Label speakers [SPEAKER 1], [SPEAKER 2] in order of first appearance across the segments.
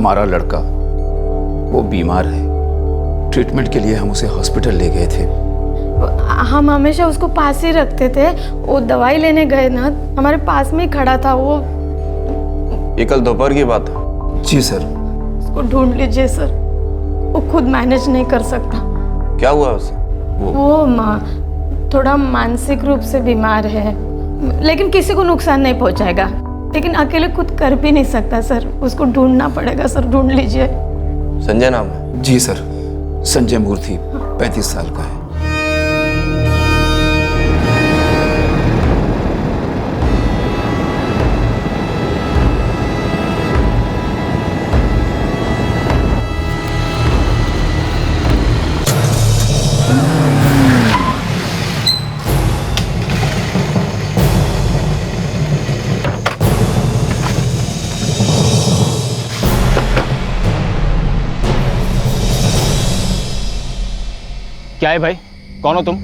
[SPEAKER 1] हमारा लड़का वो बीमार है, ट्रीटमेंट के लिए हम उसे हॉस्पिटल ले गए थे।
[SPEAKER 2] हम हमेशा उसको पास ही रखते थे। वो दवाई लेने गए ना, हमारे पास में ही खड़ा था वो।
[SPEAKER 3] ये कल दोपहर की बात है?
[SPEAKER 1] जी सर।
[SPEAKER 2] उसको ढूंढ लीजिए सर, वो खुद मैनेज नहीं कर सकता।
[SPEAKER 3] क्या हुआ उसे?
[SPEAKER 2] वो थोड़ा मानसिक रूप से बीमार है, लेकिन किसी को नुकसान नहीं पहुंचाएगा, लेकिन अकेले खुद कर भी नहीं सकता सर। उसको ढूंढना पड़ेगा सर, ढूंढ लीजिए।
[SPEAKER 3] संजय नाम है?
[SPEAKER 1] जी सर, संजय मूर्ति, 35 साल का है।
[SPEAKER 4] क्या है भाई, कौन हो तुम?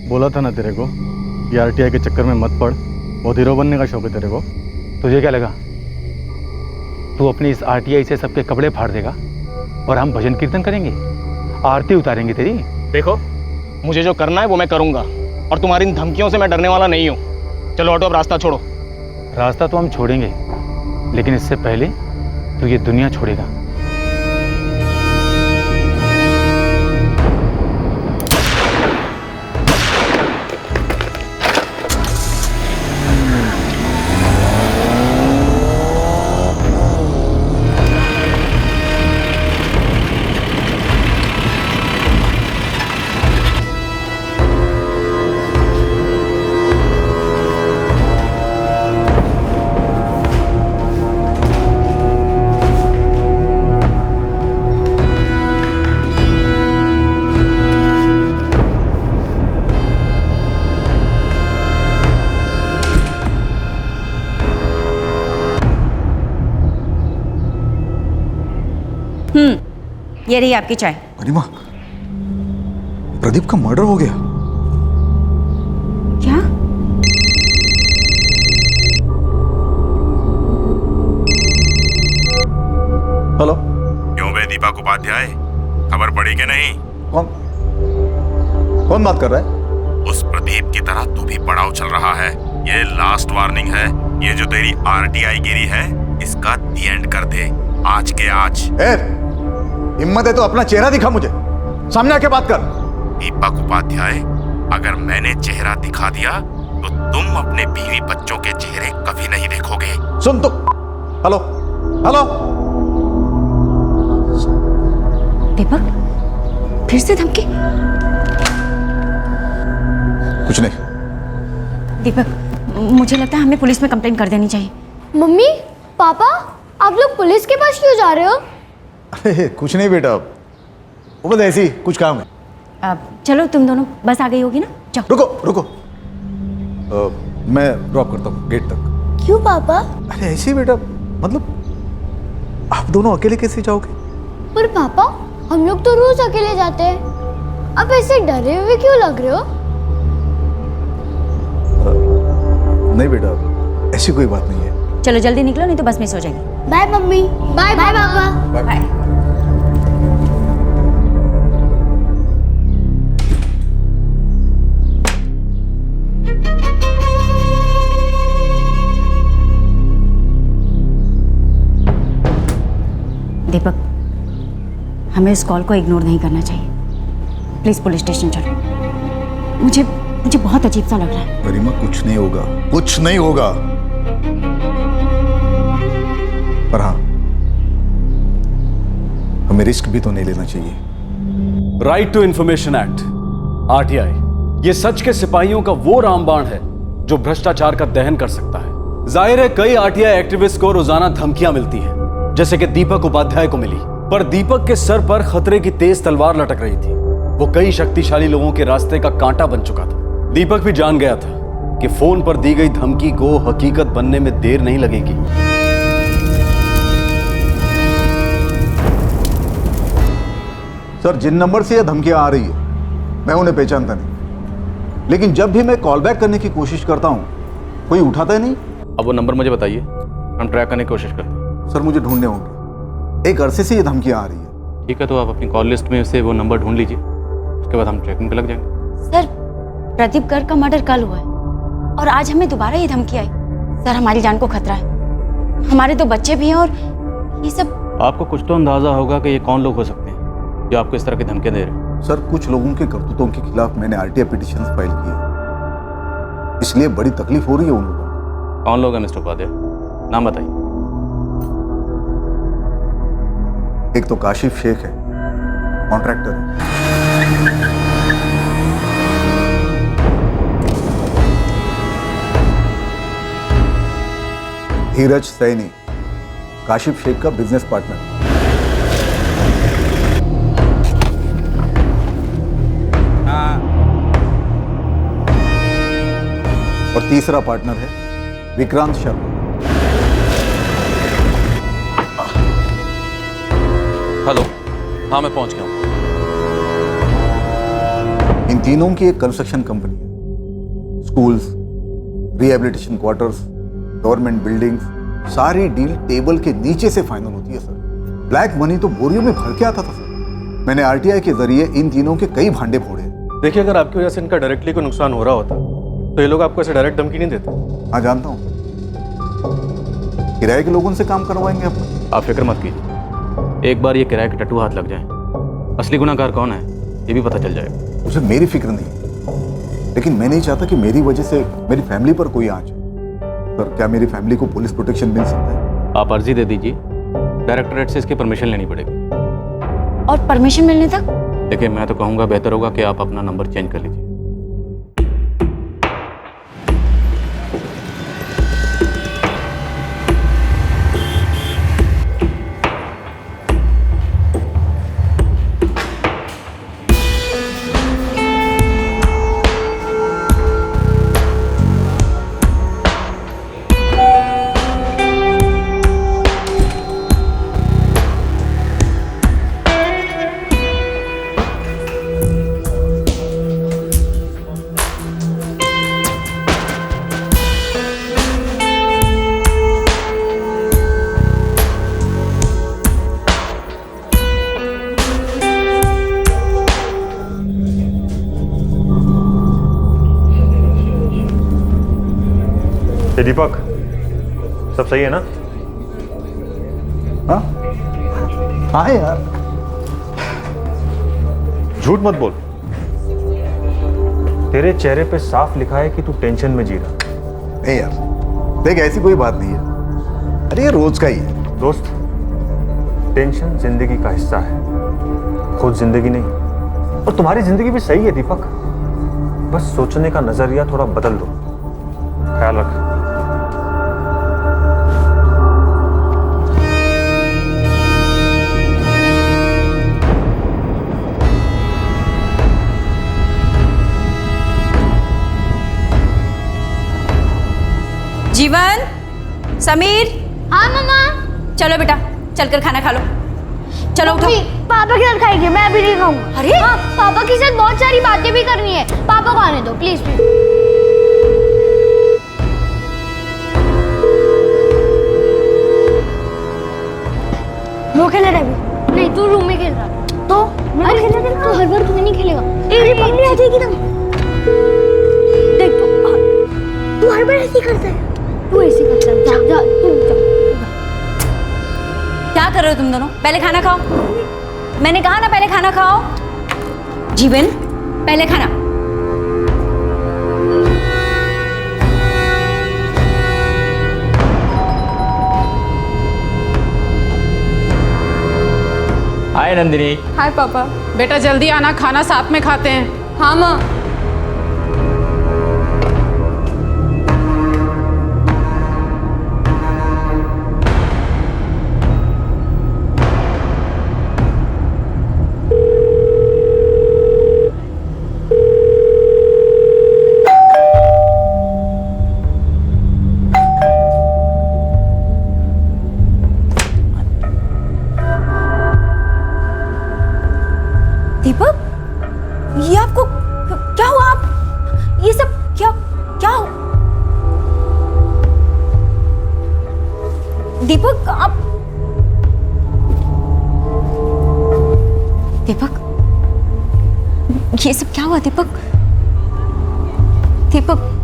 [SPEAKER 5] बोला था ना तेरे को, ये आरटीआई के चक्कर में मत पड़। बहुत हीरो बनने का शौक है तेरे को।
[SPEAKER 4] तुझे क्या लगा तू अपनी इस आरटीआई से सबके कपड़े फाड़ देगा और हम भजन कीर्तन करेंगे, आरती उतारेंगे तेरी? देखो, मुझे जो करना है वो मैं करूंगा, और तुम्हारी इन धमकियों से मैं डरने वाला नहीं हूँ। चलो हटो, अब रास्ता छोड़ो। रास्ता तो हम छोड़ेंगे, लेकिन इससे पहले तू ये दुनिया छोड़ेगा।
[SPEAKER 6] ये रही आपकी चाय।
[SPEAKER 7] गरिमा, प्रदीप का मर्डर हो गया।
[SPEAKER 6] क्या?
[SPEAKER 7] हेलो।
[SPEAKER 8] क्यों बे दीपक उपाध्याय, खबर पड़ी कि नहीं?
[SPEAKER 7] कौन बात कर रहा है?
[SPEAKER 8] उस प्रदीप की तरह तू भी बड़ा उछल रहा है। ये लास्ट वार्निंग है। ये जो तेरी आरटीआई गिरी है, इसका दी एंड कर दे, आज के आज।
[SPEAKER 7] हिम्मत है तो अपना चेहरा दिखा मुझे, सामने आके बात कर।
[SPEAKER 8] दीपक उपाध्याय, अगर मैंने चेहरा दिखा दिया तो तुम अपने बीवी बच्चों के चेहरे कभी नहीं देखोगे।
[SPEAKER 7] सुन तो। Hello hello.
[SPEAKER 6] दीपक, फिर से धमकी?
[SPEAKER 7] कुछ नहीं।
[SPEAKER 6] दीपक, मुझे लगता है हमें पुलिस में कंप्लेंट कर देनी चाहिए।
[SPEAKER 9] मम्मी, पापा, आप लोग पुलिस के पास क्यों जा रहे हो?
[SPEAKER 7] अरे कुछ नहीं बेटा, वो बस ऐसे ही कुछ काम है।
[SPEAKER 6] चलो तुम दोनों, बस आ गई होगी ना, जाओ।
[SPEAKER 7] रुको रुको, मैं ड्रॉप करता हूँ गेट तक।
[SPEAKER 9] क्यों पापा?
[SPEAKER 7] अरे ऐसे ही बेटा, मतलब आप दोनों अकेले कैसे जाओगे?
[SPEAKER 9] पर पापा, हम लोग तो रोज अकेले जाते हैं। आप ऐसे डरे हुए क्यों लग रहे हो?
[SPEAKER 7] नहीं बेटा, ऐसी कोई बात नहीं है।
[SPEAKER 6] चलो जल्दी निकलो, नहीं तो बस मिस हो जाएगी।
[SPEAKER 9] बाय मम्मी। बाय बाय पापा।
[SPEAKER 6] बाय। दीपक, हमें इस कॉल को इग्नोर नहीं करना चाहिए। प्लीज पुलिस स्टेशन चलो। मुझे बहुत अजीब सा लग रहा है।
[SPEAKER 7] गरिमा, कुछ नहीं होगा, कुछ नहीं होगा। पर हाँ, हमें रिस्क भी तो नहीं लेना चाहिए।
[SPEAKER 10] Right to information act, RTI, ये सच के सिपाहियों का वो रामबाण है जो भ्रष्टाचार का दहन कर सकता है। जाहिर है कई आरटीआई एक्टिविस्ट को रोजाना धमकियां मिलती हैं, जैसे कि दीपक उपाध्याय को मिली। पर दीपक के सर पर खतरे की तेज तलवार लटक रही थी। वो कई शक्तिशाली लोगों के रास्ते का कांटा बन चुका था। दीपक भी जान गया था कि फोन पर दी गई धमकी को हकीकत बनने में देर नहीं लगेगी।
[SPEAKER 7] सर, जिन नंबर से यह धमकियां आ रही है, मैं उन्हें पहचानता नहीं, लेकिन जब भी मैं कॉल बैक करने की कोशिश करता हूं, कोई उठाता ही नहीं।
[SPEAKER 3] अब वो नंबर मुझे बताइए, हम ट्रैक करने की कोशिश करते हैं।
[SPEAKER 7] सर, मुझे ढूंढने होंगे। एक अरसे से ये धमकियां आ रही है।
[SPEAKER 4] ठीक है, तो आप अपनी कॉल लिस्ट में से वो नंबर ढूंढ लीजिए, उसके बाद हम ट्रैकिंग पे लग जाएंगे।
[SPEAKER 6] सर, प्रदीप गर्ग का मर्डर कल हुआ है और आज हमें दोबारा ये धमकी आई। सर, हमारी जान को खतरा है, हमारे 2 बच्चे भी हैं और ये सब।
[SPEAKER 4] आपको कुछ तो अंदाजा होगा कि ये कौन लोग हो सकते हैं जो आपको इस तरह की धमकियां दे रहे हैं।
[SPEAKER 7] सर, कुछ लोगों के करतूतों के खिलाफ मैंने आरटीआई पिटीशन फाइल की है, इसलिए बड़ी तकलीफ हो रही है उन लोगों को।
[SPEAKER 4] कौन लोग हैं मिस्टर उपाध्याय, नाम बताइए।
[SPEAKER 7] एक तो काशिफ शेख है, कॉन्ट्रैक्टर है। धीरज सैनी, काशिफ शेख का बिजनेस पार्टनर। और तीसरा पार्टनर है विक्रांत शर्मा।
[SPEAKER 11] हेलो, हाँ मैं पहुंच गया हूँ।
[SPEAKER 7] इन तीनों की एक कंस्ट्रक्शन कंपनी है। Schools, rehabilitation quarters, government buildings, सारी डील टेबल के नीचे से फाइनल होती है सर। ब्लैक मनी तो बोरियों में भर के आता था सर। मैंने आरटीआई के जरिए इन तीनों के कई भांडे फोड़े।
[SPEAKER 5] देखिए, अगर आपकी वजह से इनका डायरेक्टली कोई नुकसान हो रहा होता तो ये लोग आपको ऐसे डायरेक्ट धमकी नहीं देते।
[SPEAKER 7] हाँ जानता हूँ, किराए के लोगों से काम करवाएंगे आप।
[SPEAKER 4] आप फिक्र मत कीजिए, एक बार ये किराए के टट्टू हाथ लग जाए, असली गुनाहगार कौन है ये भी पता चल जाएगा।
[SPEAKER 7] मुझे मेरी फिक्र नहीं, लेकिन मैं नहीं चाहता कि मेरी वजह से मेरी फैमिली पर कोई आंच। सर, क्या मेरी फैमिली को पुलिस प्रोटेक्शन मिल सकता है?
[SPEAKER 4] आप अर्जी दे दीजिए, डायरेक्टरेट से इसकी परमिशन लेनी पड़ेगी।
[SPEAKER 6] और परमिशन मिलने तक?
[SPEAKER 4] देखिए, मैं तो कहूँगा बेहतर होगा कि आप अपना नंबर चेंज कर लीजिए।
[SPEAKER 5] दीपक, सब सही है ना?
[SPEAKER 7] हाँ हाँ यार,
[SPEAKER 5] झूठ मत बोल। तेरे चेहरे पे साफ लिखा है कि तू टेंशन में जी रहा।
[SPEAKER 7] नहीं यार, देख ऐसी कोई बात नहीं है। अरे ये रोज का ही है।
[SPEAKER 5] दोस्त, टेंशन जिंदगी का हिस्सा है, खुद जिंदगी नहीं। और तुम्हारी जिंदगी भी सही है दीपक, बस सोचने का नजरिया थोड़ा बदल दो। ख्याल रख।
[SPEAKER 6] जीवन, समीर।
[SPEAKER 9] हाँ मम्मा।
[SPEAKER 6] चलो बेटा, चलकर खाना खा लो। चलो उठो।
[SPEAKER 9] पापा के साथ खाएंगे, मैं अभी नहीं खाऊंगा।
[SPEAKER 6] अरे
[SPEAKER 9] हाँ, पापा के साथ बहुत सारी बातें भी करनी है। पापा को आने दो प्लीज प्लीज। वो खेल रहा है? नहीं, तू रूम में खेल रहा। तो अरे तू हर बार तू नहीं खेलेगा। मम्मी आ जाएगी ना। देख तू हर बार ऐसे ही करता है। तू ऐसे करता है। जा जा तू जा।
[SPEAKER 6] क्या कर रहे हो तुम दोनों? पहले खाना खाओ। मैंने कहा ना पहले खाना खाओ। जीवन, पहले खाना।
[SPEAKER 4] हाय नंदिनी।
[SPEAKER 12] हाय पापा। बेटा जल्दी आना, खाना साथ में खाते हैं। हाँ माँ।
[SPEAKER 6] दीपक, ये आपको क्या हुआ? आप ये सब क्या क्या हो? दीपक, आप दीपक, ये सब क्या हुआ दीपक? दीपक,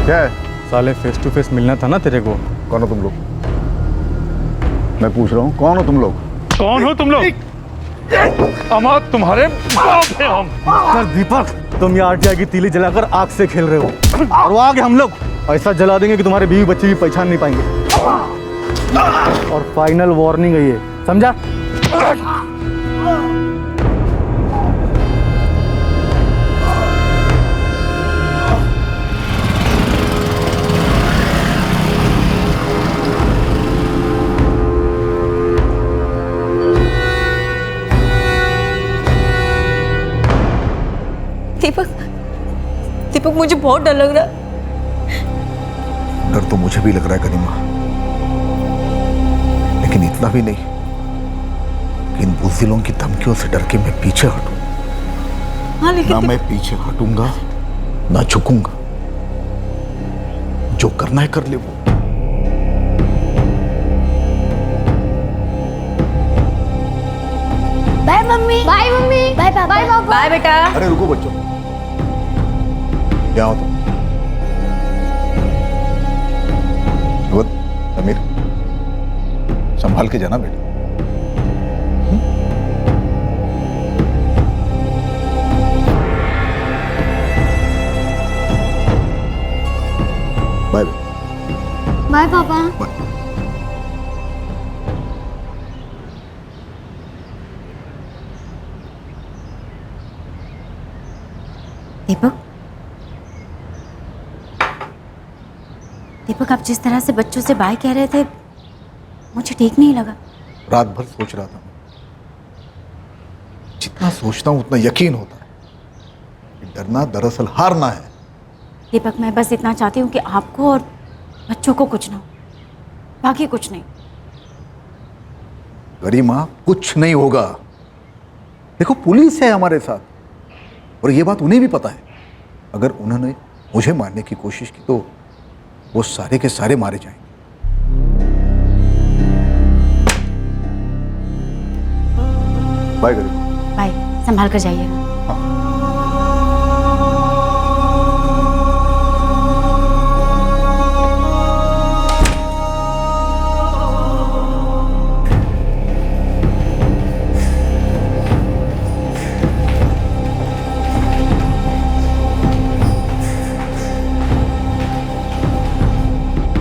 [SPEAKER 5] क्या है?
[SPEAKER 4] साले फेस टू फेस मिलना था ना तेरे को।
[SPEAKER 7] कौन हो तुम लोग? मैं पूछ रहा हूँ, कौन हो तुम लोग?
[SPEAKER 4] कौन हो तुम लोग? अमाद तुम्हारे बाप हैं हम। सर दीपक, तुम ये आरटीआई की तीली जलाकर आग से खेल रहे हो, और वो आग हम लोग ऐसा जला देंगे कि तुम्हारे बीवी बच्चे भी पहचान नहीं पाएंगे। और फाइनल वार्निंग है ये, समझा?
[SPEAKER 6] दीपक, दीपक मुझे बहुत डर लग रहा है।
[SPEAKER 7] डर तो मुझे भी लग रहा है करीमा, लेकिन इतना भी नहीं कि इन बुज़दिलों की धमकियों से डर के मैं पीछे हटूं।
[SPEAKER 6] हाँ, लेकिन
[SPEAKER 7] ना मैं पीछे हटूंगा ना झुकूंगा। जो करना है कर ले वो।
[SPEAKER 9] बाय मम्मी, बाय मम्मी, बाय पापा, बाय पापा,
[SPEAKER 6] बाय बेटा।
[SPEAKER 7] अरे रुको बच्चों, क्या हो तुम? समीर, संभाल के जाना बेटा। बाय
[SPEAKER 9] बाय पापा।
[SPEAKER 6] दीपक, दीपक, आप जिस तरह से बच्चों से बाय कह रहे थे मुझे ठीक नहीं लगा।
[SPEAKER 7] रात भर सोच रहा था मैं। जितना सोचता हूं उतना यकीन होता है कि डरना दरअसल हारना है।
[SPEAKER 6] दीपक, मैं बस इतना चाहती हूँ कि आपको और बच्चों को कुछ ना हो, बाकी कुछ नहीं।
[SPEAKER 7] गरिमा, कुछ नहीं होगा। देखो, पुलिस है हमारे साथ, और ये बात उन्हें भी पता है। अगर उन्होंने मुझे मारने की कोशिश की तो वो सारे के सारे मारे जाएंगे। बाय गरिमा।
[SPEAKER 6] बाय, संभाल कर जाइएगा।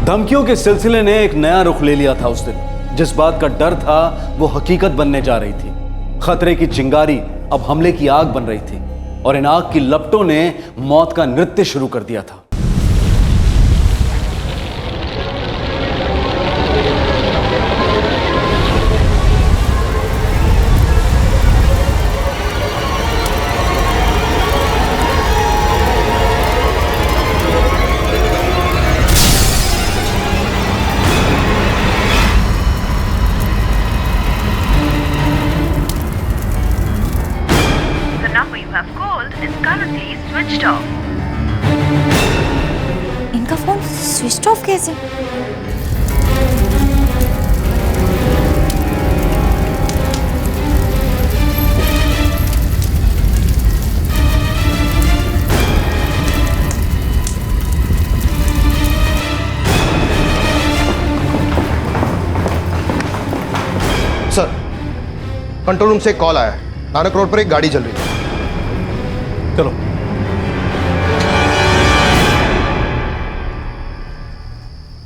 [SPEAKER 10] धमकियों के सिलसिले ने एक नया रुख ले लिया था उस दिन। जिस बात का डर था वो हकीकत बनने जा रही थी। खतरे की चिंगारी अब हमले की आग बन रही थी, और इन आग की लपटों ने मौत का नृत्य शुरू कर दिया था।
[SPEAKER 6] इनका फोन स्विच ऑफ कैसे?
[SPEAKER 13] सर, कंट्रोल रूम से एक कॉल आया है। नानक रोड पर एक गाड़ी चल रही है।
[SPEAKER 4] चलो।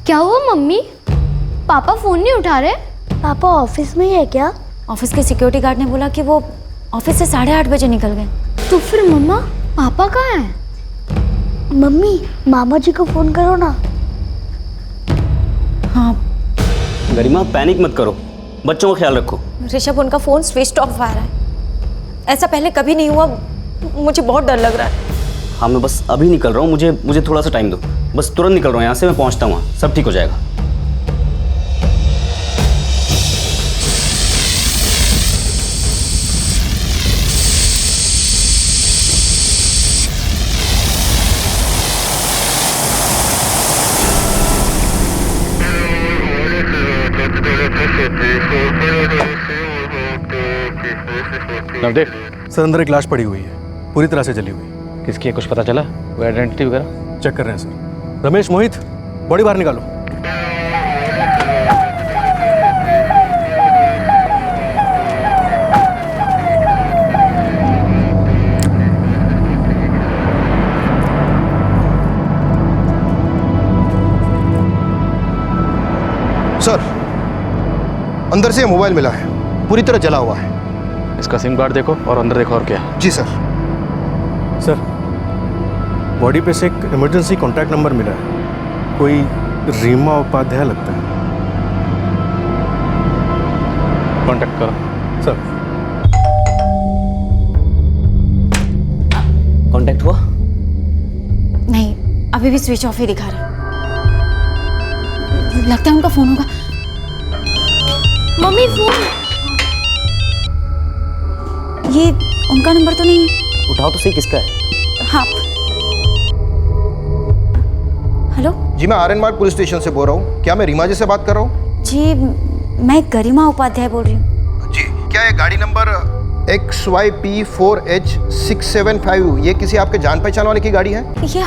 [SPEAKER 9] क्या हुआ मम्मी? पापा फोन नहीं उठा रहे? पापा ऑफिस में ही है क्या?
[SPEAKER 6] ऑफिस के सिक्योरिटी गार्ड ने बोला कि वो ऑफिस से 8:30 बजे निकल गए।
[SPEAKER 9] तो फिर मम्मा? पापा कहाँ हैं? मम्मी, मामा जी को फोन करो ना।
[SPEAKER 6] हाँ
[SPEAKER 14] गरिमा, पैनिक मत करो, बच्चों का ख्याल रखो।
[SPEAKER 15] ऋषभ, उनका फ़ोन स्विच ऑफ आ रहा है। ऐसा पहले कभी नहीं हुआ, मुझे बहुत डर लग रहा है।
[SPEAKER 14] हाँ, मैं बस अभी निकल रहा हूँ, मुझे थोड़ा सा टाइम दो, बस तुरंत निकल रहा हूँ यहाँ से, मैं पहुँचता हूँ, सब ठीक हो जाएगा।
[SPEAKER 4] नवदेव
[SPEAKER 13] सर, अंदर एक लाश पड़ी हुई है, पूरी तरह से जली हुई।
[SPEAKER 4] किसकी है, कुछ पता चला? कोई आइडेंटिटी वगैरह?
[SPEAKER 13] चेक कर रहे हैं सर। रमेश, मोहित, बॉडी बाहर निकालो। सर, अंदर से मोबाइल मिला है, पूरी तरह जला हुआ है।
[SPEAKER 4] इसका सिम कार्ड देखो और अंदर देखो और क्या है।
[SPEAKER 13] जी सर। सर, बॉडी पे से एक इमरजेंसी कॉन्टैक्ट नंबर मिला है, कोई रीमा उपाध्याय लगता है।
[SPEAKER 4] कांटेक्ट करो।
[SPEAKER 13] सर।
[SPEAKER 14] कांटेक्ट हुआ?
[SPEAKER 6] नहीं, अभी भी स्विच ऑफ ही दिखा रहा है। लगता है उनका फोन होगा।
[SPEAKER 9] Mummy, phone.
[SPEAKER 6] ये उनका नंबर तो नहीं है।
[SPEAKER 14] उठाओ तो सही, किसका है?
[SPEAKER 6] हाँ। हेलो
[SPEAKER 13] जी, मैं आर्यन मार्ग पुलिस स्टेशन से बोल रहा हूँ। क्या मैं रीमा जी से बात कर रहा हूँ?
[SPEAKER 6] जी, मैं गरिमा उपाध्याय बोल रही हूँ।
[SPEAKER 13] जी, क्या ये गाड़ी नंबर XYP4H675 ये किसी आपके जान पहचान वाले की गाड़ी है?
[SPEAKER 15] ये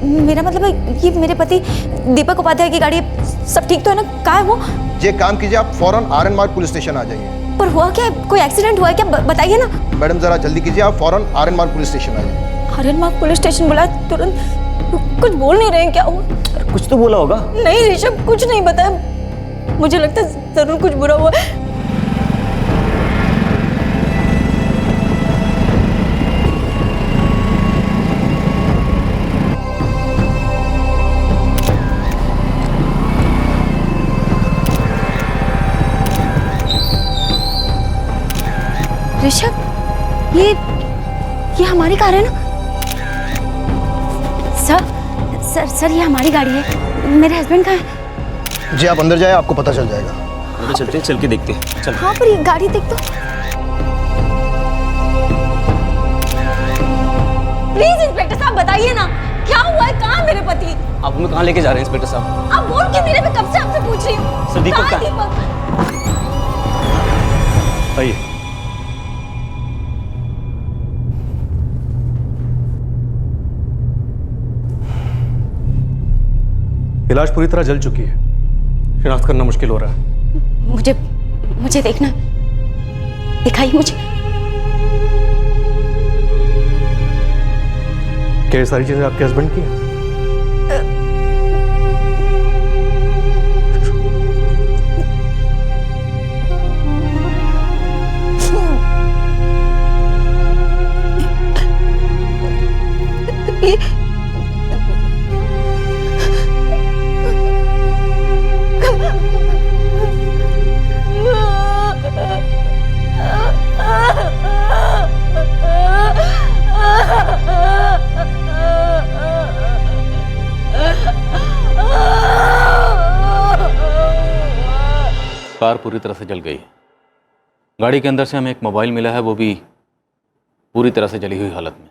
[SPEAKER 15] मेरा मतलब है, ये मेरे पति दीपक उपाध्याय की गाड़ी है। सब ठीक तो है ना? कहाँ है वो?
[SPEAKER 13] ये काम कीजिए, आप फौरन आर्यन मार्ग पुलिस स्टेशन आ जाइए।
[SPEAKER 15] पर हुआ क्या है? कोई एक्सीडेंट हुआ है क्या? बताइए ना।
[SPEAKER 13] मैडम, जरा जल्दी कीजिए, आप फौरन आर्यन मार्ग पुलिस स्टेशन आ जाइए।
[SPEAKER 15] आर्यन मार्ग पुलिस स्टेशन बुलाया तुरंत? कुछ बोल नहीं रहे हैं क्या? हुआ
[SPEAKER 14] कुछ तो बोला होगा।
[SPEAKER 15] नहीं ऋषभ, कुछ नहीं बताया। मुझे लगता है जरूर कुछ बुरा हुआ है। ऋषभ, ये हमारी कार है ना?
[SPEAKER 6] सर, ये हमारी गाड़ी है। मेरे हस्बैंड कहाँ है?
[SPEAKER 13] जी, आप अंदर जाए, आपको पता चल जाएगा।
[SPEAKER 14] चलते हैं, चल के देखते हैं। चल।
[SPEAKER 15] हाँ, पर ये गाड़ी देख तो। प्लीज इंस्पेक्टर साहब, बताइए ना, क्या हुआ है? कहाँ मेरे पति?
[SPEAKER 14] आप हमें कहाँ लेके जा रहे हैं इंस्पेक्टर साहब?
[SPEAKER 15] आप बोल के मेरे, मैं कब से आपसे पूछ रही हूँ।
[SPEAKER 14] सर, दीपक
[SPEAKER 15] कहाँ
[SPEAKER 14] कहाँ है?
[SPEAKER 15] दीपक?
[SPEAKER 13] आइए। लाश पूरी तरह जल चुकी है, शिनाख्त करना मुश्किल हो रहा है।
[SPEAKER 6] मुझे देखना, दिखाइए मुझे।
[SPEAKER 13] क्या ये सारी चीजें आपके हस्बैंड की हैं?
[SPEAKER 11] कार पूरी तरह से जल गई है। गाड़ी के अंदर से हमें एक मोबाइल मिला है, वो भी पूरी तरह से जली हुई हालत में।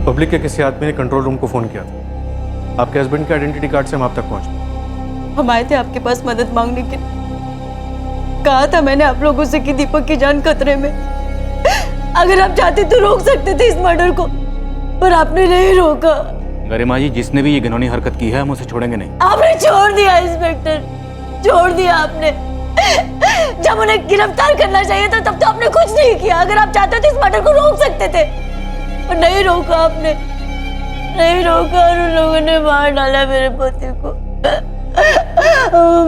[SPEAKER 13] पब्लिक के किसी आदमी ने कंट्रोल रूम को फोन किया था। आपके हस्बैंड के आइडेंटिटी कार्ड से हम आप तक पहुंचे।
[SPEAKER 15] हम आए थे आपके पास मदद मांगने के। कहा था मैंने आप लोगों से कि दीपक की जान खतरे में। अगर आप चाहते तो रोक सकते थे इस मर्डर को, पर आपने नहीं रोका।
[SPEAKER 11] गरिमा जी, जिसने भी ये घिनौनी हरकत की है, हम उसे छोड़ेंगे नहीं।
[SPEAKER 15] आपने छोड़ दिया इंस्पेक्टर, छोड़ दिया आपने। जब उन्हें गिरफ्तार करना चाहिए था तब तो आपने कुछ नहीं किया। अगर आप चाहते तो इस मर्डर को रोक सकते थे, और नहीं रोका आपने, नहीं रोका। और उन लोगों ने मार डाला मेरे पति को,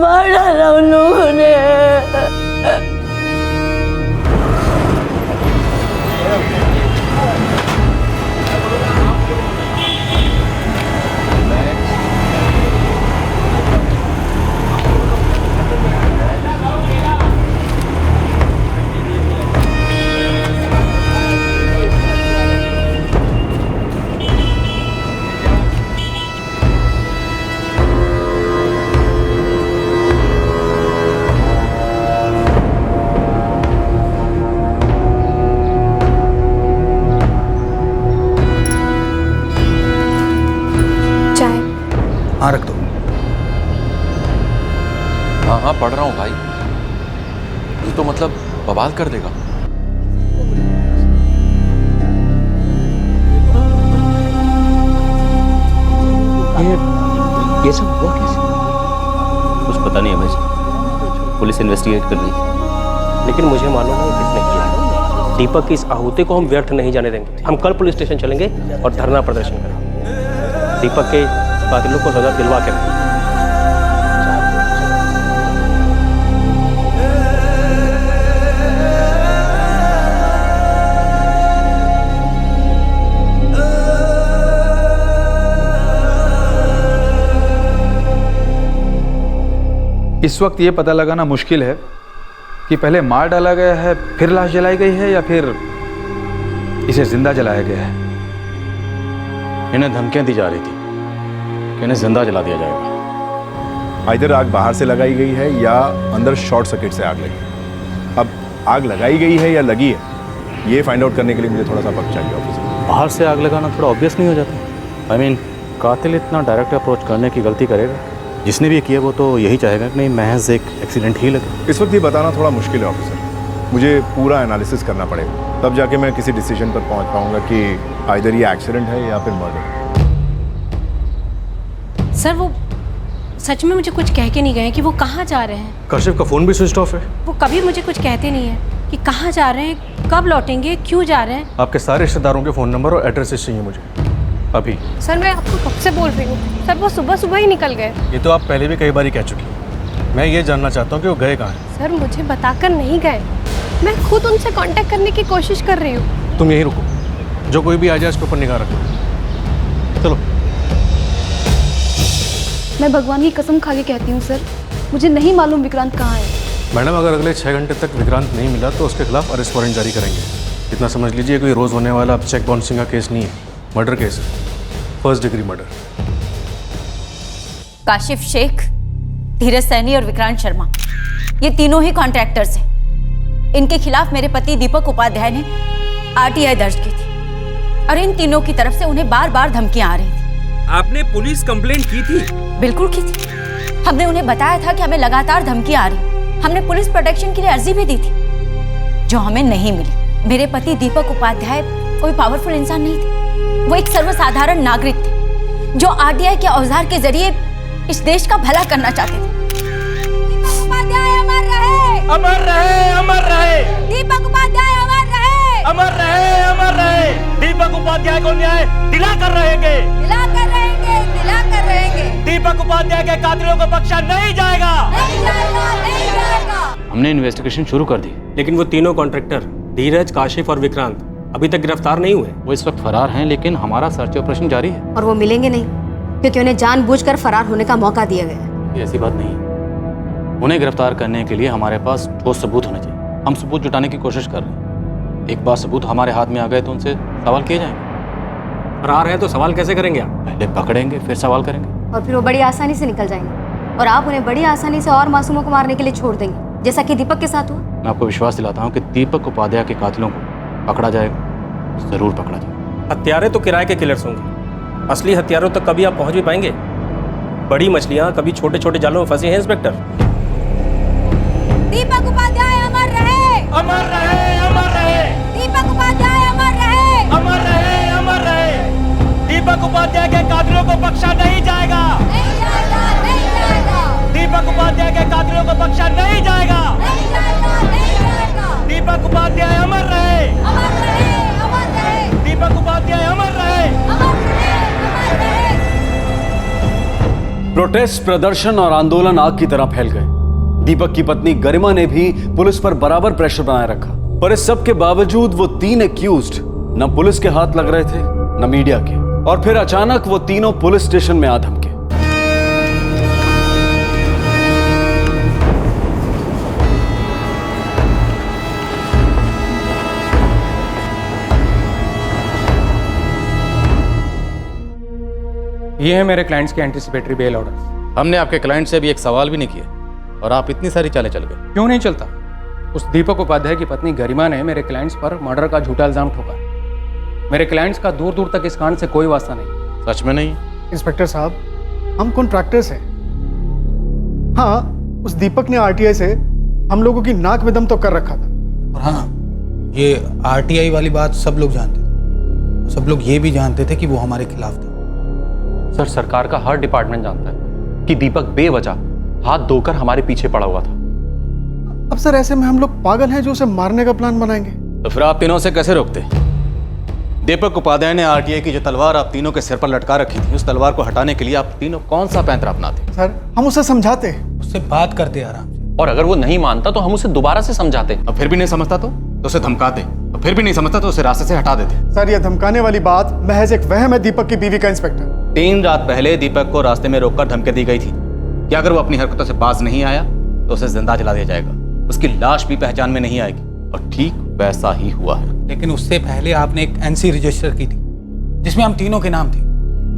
[SPEAKER 15] मार डाला उन लोगों ने।
[SPEAKER 10] बवाल कर देगा।
[SPEAKER 14] ये सब हुआ कैसे? कुछ पता नहीं है भाई, पुलिस इन्वेस्टिगेट कर रही है।
[SPEAKER 16] लेकिन मुझे मालूम है किसने किया है। दीपक की इस आहुति को हम व्यर्थ नहीं जाने देंगे। हम कल पुलिस स्टेशन चलेंगे और धरना प्रदर्शन करेंगे। दीपक के कातिलों को सजा दिलवा के रहेंगे।
[SPEAKER 1] इस वक्त ये पता लगाना मुश्किल है कि पहले मार डाला गया है फिर लाश जलाई गई है या फिर इसे जिंदा जलाया गया है।
[SPEAKER 11] इन्हें धमकियां दी जा रही थी कि इन्हें जिंदा जला दिया जाएगा।
[SPEAKER 13] इधर आग बाहर से लगाई गई है या अंदर शॉर्ट सर्किट से आग लगी। अब आग लगाई गई है या लगी है, ये फाइंड आउट करने के लिए मुझे थोड़ा सा वक्त चाहिए ऑफिसर।
[SPEAKER 11] बाहर से आग लगाना थोड़ा ऑब्वियस नहीं हो जाता? I mean, कातिल इतना डायरेक्ट अप्रोच करने की गलती करेगा? जिसने भी किया वो तो यही चाहेगा कि नहीं महज एक एक्सीडेंट ही लगे।
[SPEAKER 13] इस वक्त ये बताना थोड़ा मुश्किल है ऑफिसर, मुझे पूरा एनालिसिस करना पड़ेगा, तब जाके मैं किसी डिसीजन पर पहुंच पाऊंगा कि आइदर ये एक्सीडेंट है या फिर मर्डर।
[SPEAKER 17] सर वो सच में मुझे कुछ कह के नहीं गए कि वो कहाँ जा रहे हैं।
[SPEAKER 13] काशिफ का फोन भी स्विच ऑफ है।
[SPEAKER 17] वो कभी मुझे कुछ कहते नहीं है कि कहाँ जा रहे हैं, कब लौटेंगे, क्यों जा रहे हैं।
[SPEAKER 13] आपके सारे रिश्तेदारों के फ़ोन नंबर और एड्रेसेस चाहिए मुझे अभी।
[SPEAKER 2] सर मैं आपको कब से बोल रही हूँ सर, वो सुबह सुबह ही निकल गए।
[SPEAKER 13] ये तो आप पहले भी कई बार कह चुकी हैं। मैं ये जानना चाहता हूँ कि वो गए कहाँ हैं।
[SPEAKER 2] सर मुझे बताकर नहीं गए, मैं खुद उनसे कांटेक्ट करने की कोशिश कर रही हूँ।
[SPEAKER 13] तुम यहीं रुको, जो कोई भी आ जाए उसके ऊपर निगाह रखो। चलो।
[SPEAKER 18] मैं भगवान की कसम खा के कहती हूँ सर, मुझे नहीं मालूम विक्रांत कहाँ है।
[SPEAKER 13] मैडम अगर अगले 6 घंटे तक विक्रांत नहीं मिला तो उसके खिलाफ अरेस्ट वारंट जारी करेंगे। इतना समझ लीजिए कोई रोज़ होने वाला चेक बाउंसिंग का केस नहीं है, मर्डर केस है, 1st degree murder.
[SPEAKER 15] Kashif Sheikh, Dheeraj Saini और विक्रांत शर्मा, ये तीनों ही कॉन्ट्रैक्टर्स हैं। इनके खिलाफ मेरे पति दीपक उपाध्याय ने आरटीआई दर्ज की थी और इन तीनों की तरफ से उन्हें बार बार धमकियां आ रही थी।
[SPEAKER 19] आपने पुलिस कंप्लेंट की थी?
[SPEAKER 15] बिल्कुल की थी। हमने उन्हें बताया था कि हमें लगातार धमकियां आ रही। हमने पुलिस प्रोटेक्शन के लिए अर्जी भी दी थी जो हमें नहीं मिली। मेरे पति दीपक उपाध्याय कोई पावरफुल इंसान नहीं थे, वो एक सर्वसाधारण नागरिक थे जो आरटीआई के औजार के जरिए इस देश का भला करना चाहते थे। दीपक उपाध्याय अमर रहे,
[SPEAKER 19] अमर रहे, अमर रहे।
[SPEAKER 15] दीपक उपाध्याय अमर रहे,
[SPEAKER 19] अमर रहे, अमर रहे। दीपक उपाध्याय को न्याय दिला कर रहेंगे,
[SPEAKER 15] दिला कर रहेंगे, दिला कर रहेंगे।
[SPEAKER 19] दीपक उपाध्याय के कातिलों को बख्शा नहीं जाएगा,
[SPEAKER 15] नहीं जाएगा, नहीं जाएगा।
[SPEAKER 11] हमने इन्वेस्टिगेशन शुरू कर दी,
[SPEAKER 16] लेकिन वो तीनों कॉन्ट्रैक्टर धीरज, काशिफ और विक्रांत अभी तक गिरफ्तार नहीं हुए।
[SPEAKER 11] वो इस वक्त फरार हैं, लेकिन हमारा सर्च ऑपरेशन जारी है।
[SPEAKER 18] और वो मिलेंगे नहीं क्योंकि उन्हें जानबूझकर फरार होने का मौका दिया गया है।
[SPEAKER 11] ये ऐसी बात नहीं है। उन्हें गिरफ्तार करने के लिए हमारे पास ठोस सबूत होने चाहिए। हम सबूत जुटाने की कोशिश कर रहे हैं। एक बार सबूत हमारे हाथ में आ गए तो उनसे सवाल किए जाएंगे।
[SPEAKER 16] फरार है तो सवाल कैसे करेंगे आप?
[SPEAKER 11] पहले पकड़ेंगे फिर सवाल करेंगे।
[SPEAKER 18] और फिर वो बड़ी आसानी से निकल जाएंगे और आप उन्हें बड़ी आसानी से और मासूमों को मारने के लिए छोड़ देंगे, जैसा कि दीपक के साथ हुआ।
[SPEAKER 11] मैं आपको विश्वास दिलाता हूँ कि दीपक उपाध्याय के कातिलों को पकड़ा जाएगा, जरूर पकड़ा जाएगा।
[SPEAKER 16] हत्यारे तो किराए के किलर्स होंगे, असली हत्यारों तक कभी आप पहुंच भी पाएंगे? बड़ी मछलियां कभी छोटे छोटे जालों में फंसी हैं इंस्पेक्टर।
[SPEAKER 15] दीपक उपाध्याय अमर रहे,
[SPEAKER 19] अमर रहे, अमर रहे।
[SPEAKER 15] दीपक उपाध्याय अमर रहे,
[SPEAKER 19] अमर रहे, अमर रहे। दीपक उपाध्याय के कातिलों को बख्शा नहीं जाएगा,
[SPEAKER 15] नहीं जाएगा, नहीं जाएगा।
[SPEAKER 19] दीपक उपाध्याय के कातिलों को बख्शा नहीं जाएगा,
[SPEAKER 15] नहीं जाएगा, नहीं जाएगा।
[SPEAKER 19] दीपक उपाध्याय अमर रहे,
[SPEAKER 15] अमर रहे, अमर रहे।
[SPEAKER 19] दीपक उपाध्याय अमर रहे,
[SPEAKER 15] अमर रहे, अमर रहे।
[SPEAKER 10] प्रोटेस्ट, प्रदर्शन और आंदोलन आग की तरह फैल गए। दीपक की पत्नी गरिमा ने भी पुलिस पर बराबर प्रेशर बनाए रखा, पर इस सब के बावजूद वो 3 एक्यूज्ड न पुलिस के हाथ लग रहे थे न मीडिया के। और फिर अचानक वो तीनों पुलिस स्टेशन में आ धमके।
[SPEAKER 16] ये है मेरे क्लाइंट्स के एंटीसिपेटरी बेल ऑर्डर।
[SPEAKER 11] हमने आपके क्लाइंट से अभी एक सवाल भी नहीं किया और आप इतनी सारी चालें चल गए।
[SPEAKER 16] क्यों नहीं चलता? उस दीपक उपाध्याय की पत्नी गरिमा ने मेरे क्लाइंट्स पर मर्डर का झूठा इल्जाम ठोका। मेरे क्लाइंट्स का दूर दूर तक इस कांड से कोई वास्ता नहीं।
[SPEAKER 11] सच में नहीं?
[SPEAKER 20] इंस्पेक्टर साहब, हम कॉन्ट्रैक्टर्स हैं। हाँ, उस दीपक ने आरटीआई से हम लोगों की नाक में दम तो कर रखा था,
[SPEAKER 21] और हाँ, ये आरटीआई वाली बात सब लोग जानते थे। सब लोग ये भी जानते थे कि वो हमारे खिलाफ था।
[SPEAKER 11] सर, सरकार का हर डिपार्टमेंट जानता है कि दीपक बेवजह हाथ धोकर हमारे पीछे पड़ा हुआ था।
[SPEAKER 20] अब सर ऐसे में हम लोग पागल हैं जो उसे मारने का प्लान बनाएंगे?
[SPEAKER 11] तो फिर आप तीनों से कैसे रोकते? दीपक उपाध्याय ने आरटीआई की जो तलवार आप तीनों के सिर पर लटका रखी थी, उस तलवार को हटाने के लिए आप तीनों कौन सा पैंतरा अपनाते?
[SPEAKER 20] सर हम उसे समझाते,
[SPEAKER 21] उससे बात करते आराम से।
[SPEAKER 11] और अगर वो नहीं मानता तो हम उसे दोबारा से समझाते। अब फिर भी नहीं समझता तो उसे धमकाते। अब फिर भी नहीं समझता तो उसे रास्ते से हटा देते।
[SPEAKER 20] सर ये धमकाने वाली बात महज एक वहम है दीपक की बीवी का इंस्पेक्टर।
[SPEAKER 11] 3 रात पहले दीपक को रास्ते में रोककर धमकी दी गई थी कि अगर वो अपनी हरकतों से बाज नहीं आया तो उसे जिंदा जला दिया जाएगा, उसकी लाश भी पहचान में नहीं आएगी। और ठीक वैसा ही हुआ है।
[SPEAKER 21] लेकिन उससे पहले आपने एक एनसी रजिस्टर की थी जिसमें हम तीनों के नाम थे।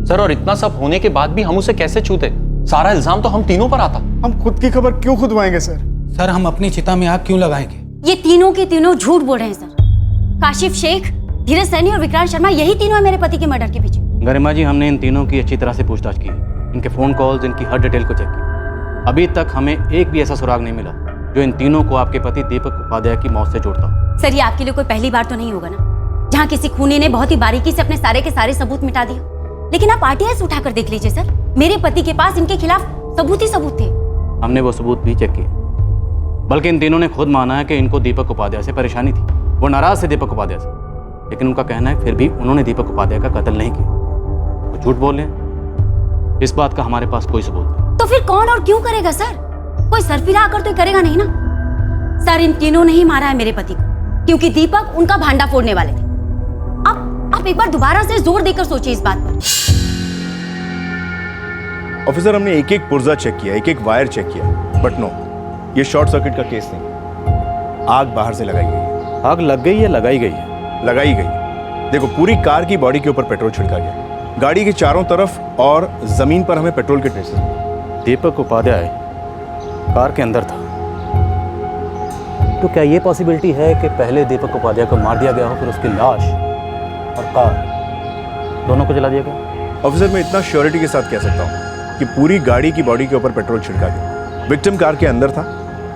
[SPEAKER 11] सर, और इतना सब होने के बाद भी हम उसे कैसे छूते? सारा इल्जाम तो हम तीनों पर आता।
[SPEAKER 20] हम खुद की खबर क्यों खुदवाएंगे सर?
[SPEAKER 21] सर, हम अपनी चिता में आग क्यों लगाएंगे?
[SPEAKER 6] ये तीनों के तीनों झूठ बोल रहे हैं सर। काशिफ शेख, धीरज सैनी और विक्रांत शर्मा, यही तीनों है मेरे पति के मर्डर के पीछे।
[SPEAKER 11] गरिमा जी, हमने इन तीनों की अच्छी तरह से पूछताछ की, इनके फोन कॉल्स, इनकी हर डिटेल को चेक किया। अभी तक हमें एक भी ऐसा सुराग नहीं मिला जो इन तीनों को आपके पति दीपक उपाध्याय की मौत से जोड़ता।
[SPEAKER 6] सर ये आपके लिए कोई पहली बार तो नहीं होगा ना जहाँ किसी खूनी ने बहुत ही बारीकी से अपने सारे के सारे सबूत मिटा दिया। लेकिन आप आरटीआई से उठाकर देख लीजिए सर, मेरे पति के पास इनके खिलाफ सबूत ही सबूत थे।
[SPEAKER 11] हमने वो सबूत भी चेक किए, बल्कि इन तीनों ने खुद माना है कि इनको दीपक उपाध्याय से परेशानी थी। वो नाराज थे दीपक उपाध्याय से, लेकिन उनका कहना है फिर भी उन्होंने दीपक उपाध्याय का कत्ल नहीं किया। वो झूठ बोल रहे हैं, इस बात का हमारे पास कोई सबूत नहीं।
[SPEAKER 6] तो फिर कौन और क्यों करेगा सर? कोई सरफिरा आकर तो करेगा नहीं ना। सर इन तीनों ने ही मारा है मेरे पति को, क्योंकि दीपक उनका भांडा फोड़ने वाले थे। आप एक बार दोबारा से जोर देकर सोचिए इस बात पर।
[SPEAKER 5] ऑफिसर, हमने एक एक पुर्जा चेक किया, एक एक वायर चेक किया, बट नो, ये शॉर्ट सर्किट का केस नहीं। आग बाहर से लगाई गई है।
[SPEAKER 11] आग लग गई है, लगाई गई है?
[SPEAKER 5] लगाई गई। देखो, पूरी कार की बॉडी के ऊपर पेट्रोल छिड़का गया, गाड़ी के चारों तरफ और जमीन पर हमें पेट्रोल के ट्रेसेस मिले।
[SPEAKER 11] दीपक उपाध्याय कार के अंदर था, तो क्या ये पॉसिबिलिटी है कि पहले दीपक उपाध्याय को मार दिया गया हो, फिर उसकी लाश और कार दोनों को जला दिया गया?
[SPEAKER 5] ऑफिसर, मैं इतना श्योरिटी के साथ कह सकता हूँ कि पूरी गाड़ी की बॉडी के ऊपर पेट्रोल छिड़का गया। विक्टिम कार के अंदर था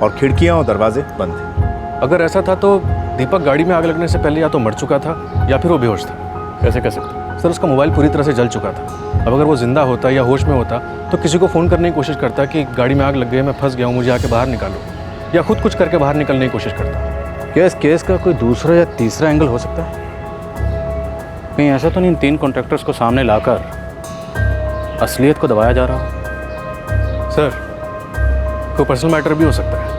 [SPEAKER 5] और खिड़कियां और दरवाजे बंद थे।
[SPEAKER 13] अगर ऐसा था तो दीपक गाड़ी में आग लगने से पहले या तो मर चुका था या फिर वो बेहोश था।
[SPEAKER 11] कैसे कह सकते?
[SPEAKER 13] सर, उसका मोबाइल पूरी तरह से जल चुका था। अब अगर वो जिंदा होता या होश में होता तो किसी को फ़ोन करने की कोशिश करता कि गाड़ी में आग लग गई है, मैं फंस गया हूँ, मुझे आके बाहर निकालो, या खुद कुछ करके बाहर निकलने की कोशिश करता।
[SPEAKER 11] क्या इस केस का कोई दूसरा या तीसरा एंगल हो सकता है? कहीं ऐसा तो नहीं इन 3 कॉन्ट्रैक्टर्स को सामने लाकर असलियत को दबाया जा रहा हो?
[SPEAKER 13] सर, कोई पर्सनल मैटर भी हो सकता है।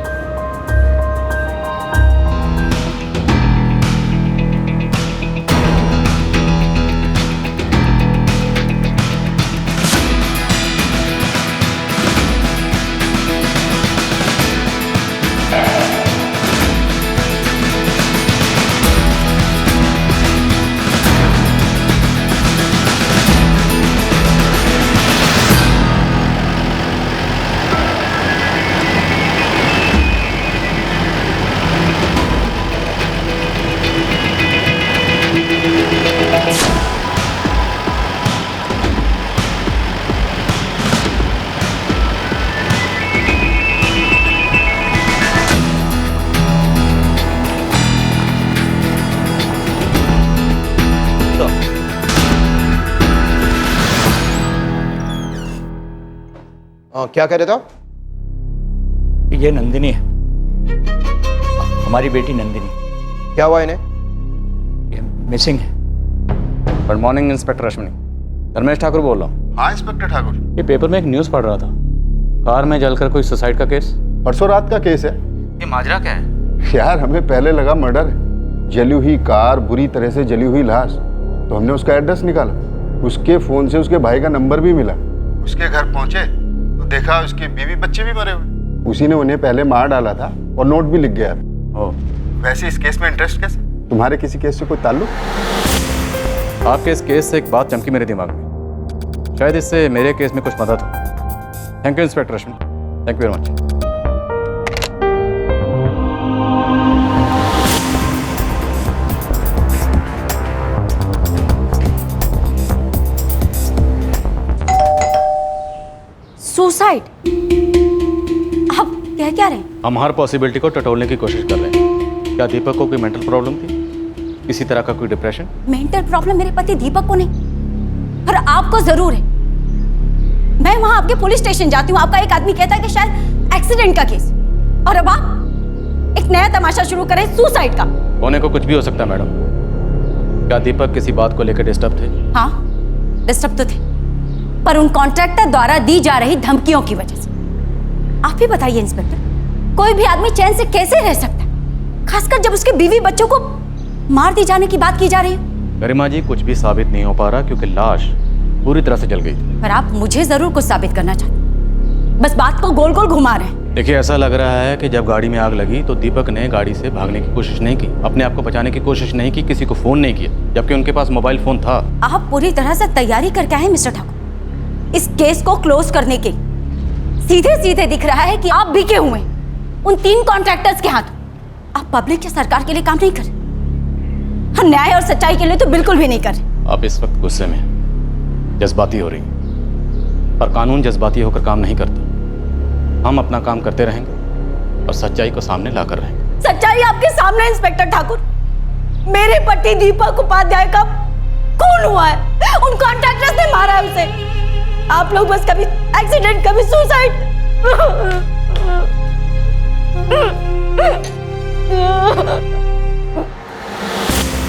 [SPEAKER 22] क्या कह रहे थे आप?
[SPEAKER 21] ये नंदिनी है, हमारी बेटी नंदिनी।
[SPEAKER 22] क्या हुआ इन्हें?
[SPEAKER 21] ये मिसिंग है।
[SPEAKER 11] Good morning inspector Ashwini, Dharmesh Thakur बोल रहा हूँ।
[SPEAKER 22] हाँ इंस्पेक्टर ठाकुर।
[SPEAKER 11] ये पेपर में एक न्यूज़ पढ़ रहा था, कार में जलकर कोई सुसाइड का केस।
[SPEAKER 22] परसों रात का केस है।
[SPEAKER 11] ये माजरा क्या है?
[SPEAKER 22] यार हमें पहले लगा मर्डर है, जली हुई कार, बुरी तरह से जली हुई लाश, तो हमने उसका एड्रेस निकाला, उसके फोन से उसके भाई का नंबर भी मिला। उसके घर पहुंचे तो देखा उसके बीवी बच्चे भी मरे हुए, उसी ने उन्हें पहले मार डाला था और नोट भी लिख गया। वैसे इस केस में इंटरेस्ट कैसे? तुम्हारे किसी केस से कोई ताल्लुक?
[SPEAKER 11] आपके इस केस से एक बात चमकी मेरे दिमाग में, शायद इससे मेरे केस में कुछ मदद हो। Thank you inspector Ashwini, thank you very much.
[SPEAKER 6] Suicide? आप कह क्या रहे हैं?
[SPEAKER 11] हम हर पॉसिबिलिटी को टटोलने की कोशिश कर रहे हैं। क्या दीपक को कोई मेंटल प्रॉब्लम थी? किसी तरह का कोई डिप्रेशन?
[SPEAKER 6] मेंटल प्रॉब्लम मेरे पति दीपक को नहीं, पर आपको जरूर है। मैं वहां आपके पुलिस स्टेशन जाती हूँ, आपका एक आदमी कहता है कि शायद एक्सीडेंट का केस, और अब आप एक नया तमाशा शुरू करें सुसाइड का।
[SPEAKER 11] होने को कुछ भी हो सकता है मैडम। क्या दीपक किसी बात को लेकर डिस्टर्ब थे?
[SPEAKER 6] हाँ, डिस्टर्ब तो थे, पर उन कॉन्ट्रैक्टर द्वारा दी जा रही धमकियों की वजह से। आप ही बताइए इंस्पेक्टर, कोई भी आदमी चैन से कैसे रह सकता है, खासकर जब उसके बीवी बच्चों को मार दी जाने की बात की जा रही है।
[SPEAKER 11] गरिमा जी, कुछ भी साबित नहीं हो पा रहा क्योंकि लाश पूरी तरह से जल गई थी।
[SPEAKER 6] पर आप मुझे जरूर कुछ साबित करना चाहते हैं, बस बात को गोल गोल घुमा रहे हैं।
[SPEAKER 11] देखिए, ऐसा लग रहा है कि जब गाड़ी में आग लगी तो दीपक ने गाड़ी से भागने की कोशिश नहीं की, अपने आप को बचाने की कोशिश नहीं की, किसी को फोन नहीं किया, जबकि उनके पास मोबाइल फोन था।
[SPEAKER 6] आप पूरी तरह से तैयारी करके आए मिस्टर ठाकुर। इस केस को क्लोज करने के सीधे सीधे दिख रहा है कि आप बिके हुए उन 3 कॉन्ट्रैक्टर्स के हाथों। आप पब्लिक या सरकार के लिए काम नहीं कर रहे, न्याय और सच्चाई के लिए तो बिल्कुल भी नहीं कर रहे।
[SPEAKER 11] आप इस वक्त गुस्से में जज्बाती हो रही हैं, पर कानून जज्बाती होकर काम नहीं करता। हम अपना काम करते रहेंगे और सच्चाई को सामने लाकर रहेंगे।
[SPEAKER 15] सच्चाई आपके सामने इंस्पेक्टर ठाकुर। मेरे पति दीपक उपाध्याय का खून हुआ है, उन कॉन्ट्रैक्टर्स ने मारा है उसे। आप लोग बस कभी एक्सीडेंट, कभी सुसाइड।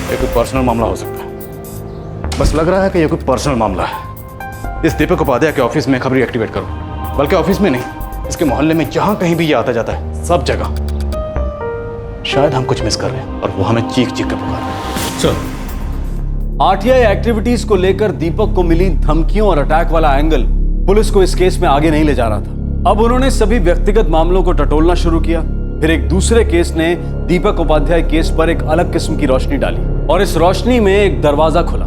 [SPEAKER 11] ये कोई पर्सनल मामला हो सकता है। बस लग रहा है कि ये कोई पर्सनल मामला है। इस दीपक उपाध्याय के ऑफिस में खबरी एक्टिवेट करो, बल्कि ऑफिस में नहीं, इसके मोहल्ले में जहां कहीं भी ये आता जाता है, सब जगह। शायद हम कुछ मिस कर रहे हैं और वो हमें चीख चीख कर पुकार रहे हैं।
[SPEAKER 10] सर, आरटीआई एक्टिविटीज को लेकर दीपक को मिली धमकियों और अटैक वाला एंगल पुलिस को इस केस में आगे नहीं ले जा रहा था। अब उन्होंने सभी व्यक्तिगत मामलों को टटोलना शुरू किया। फिर एक दूसरे केस ने दीपक उपाध्याय केस पर एक अलग किस्म की रोशनी डाली, और इस रोशनी में एक दरवाजा खुला,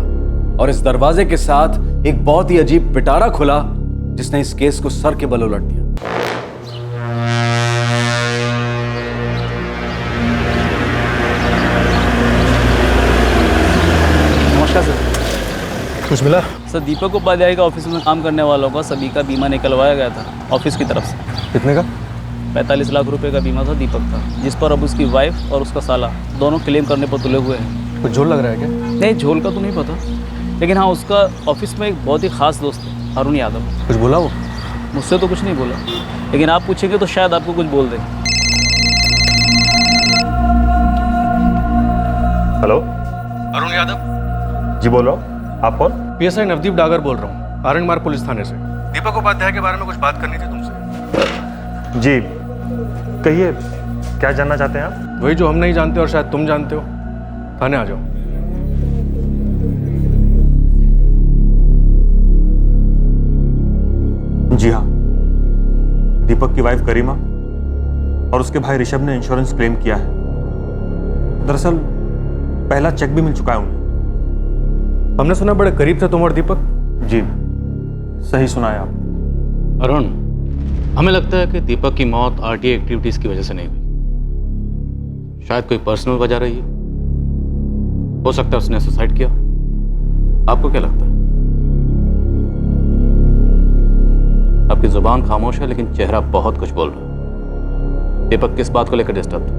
[SPEAKER 10] और इस दरवाजे के साथ एक बहुत ही अजीब पिटारा खुला जिसने इस केस को सर के बल उलट दिया।
[SPEAKER 13] नमस्कार सर। कुछ मिला?
[SPEAKER 3] सर, दीपक उपाध्याय का ऑफिस में काम करने वालों का सभी का बीमा निकलवाया गया था ऑफिस की तरफ से।
[SPEAKER 13] कितने का?
[SPEAKER 3] 45 लाख रुपए का बीमा था दीपक का, जिस पर अब उसकी वाइफ और उसका साला दोनों क्लेम करने पर तुले हुए हैं।
[SPEAKER 13] कुछ झोल लग रहा है क्या?
[SPEAKER 3] नहीं, झोल का तो नहीं पता, लेकिन हाँ, उसका ऑफिस में एक बहुत ही खास दोस्त है, अरुण यादव।
[SPEAKER 13] कुछ बोला वो?
[SPEAKER 3] मुझसे तो कुछ नहीं बोला, लेकिन आप पूछेंगे तो शायद आपको कुछ बोल दे।
[SPEAKER 5] हेलो,
[SPEAKER 13] अरुण यादव
[SPEAKER 5] जी बोल रहा हूँ। आप कौन?
[SPEAKER 13] पीएसआई नवदीप डागर बोल रहा हूँ, आरंगमार्ग पुलिस थाने से। दीपक उपाध्याय के बारे में कुछ बात करनी थी तुमसे।
[SPEAKER 5] जी कहिए, क्या जानना चाहते हैं आप?
[SPEAKER 13] वही जो हम नहीं जानते और शायद तुम जानते हो। थाने आ जाओ।
[SPEAKER 5] जी हाँ, दीपक की वाइफ गरिमा और उसके भाई ऋषभ ने इंश्योरेंस क्लेम किया है। दरअसल पहला चेक भी मिल चुका है उन्हें।
[SPEAKER 13] हमने सुना बड़े करीब थे तुम और दीपक।
[SPEAKER 5] जी सही सुना है आप।
[SPEAKER 11] अरुण, हमें लगता है कि दीपक की मौत आरटीआई एक्टिविटीज की वजह से नहीं हुई। शायद कोई पर्सनल वजह रही है। हो सकता है उसने सुसाइड किया। आपको क्या लगता है? आपकी जुबान खामोश है लेकिन चेहरा बहुत कुछ बोल रहा है। दीपक किस बात को लेकर डिस्टर्ब था?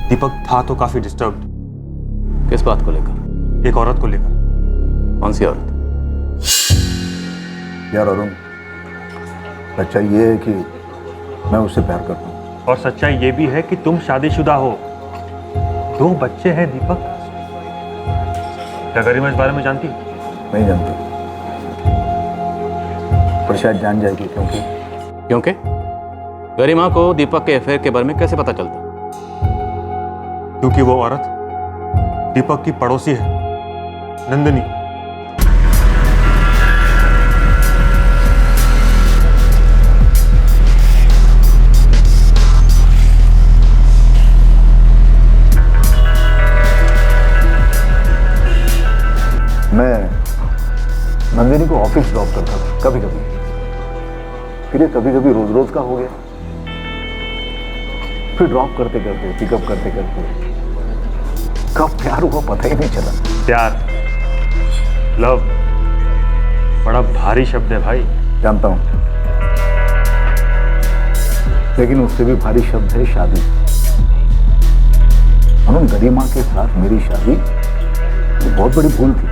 [SPEAKER 5] दीपक था तो काफी डिस्टर्ब्ड।
[SPEAKER 11] किस बात को लेकर?
[SPEAKER 5] एक औरत को लेकर।
[SPEAKER 11] कौन सी औरत?
[SPEAKER 7] यार अरुण, सच्चाई ये है कि मैं उससे प्यार करता हूँ।
[SPEAKER 5] और सच्चाई ये भी है कि तुम शादीशुदा हो, 2 बच्चे हैं। दीपक, क्या गरिमा इस बारे में जानती?
[SPEAKER 7] नहीं जानती, पर शायद जान जाएगी।
[SPEAKER 11] क्योंकि गरिमा को दीपक के अफेयर के बारे में कैसे पता चलता?
[SPEAKER 5] क्योंकि वो औरत दीपक की पड़ोसी है, नंदिनी।
[SPEAKER 7] मैं नंदिनी को ऑफिस ड्रॉप करता था कभी कभी, फिर ये कभी कभी रोज रोज का हो गया। फिर ड्रॉप करते करते, पिकअप करते करते कब प्यार हुआ पता ही नहीं चला।
[SPEAKER 5] प्यार, लव बड़ा भारी शब्द है भाई।
[SPEAKER 7] जानता हूं, लेकिन उससे भी भारी शब्द है शादी। अरुण, गरिमा के साथ मेरी शादी तो बहुत बड़ी भूल थी।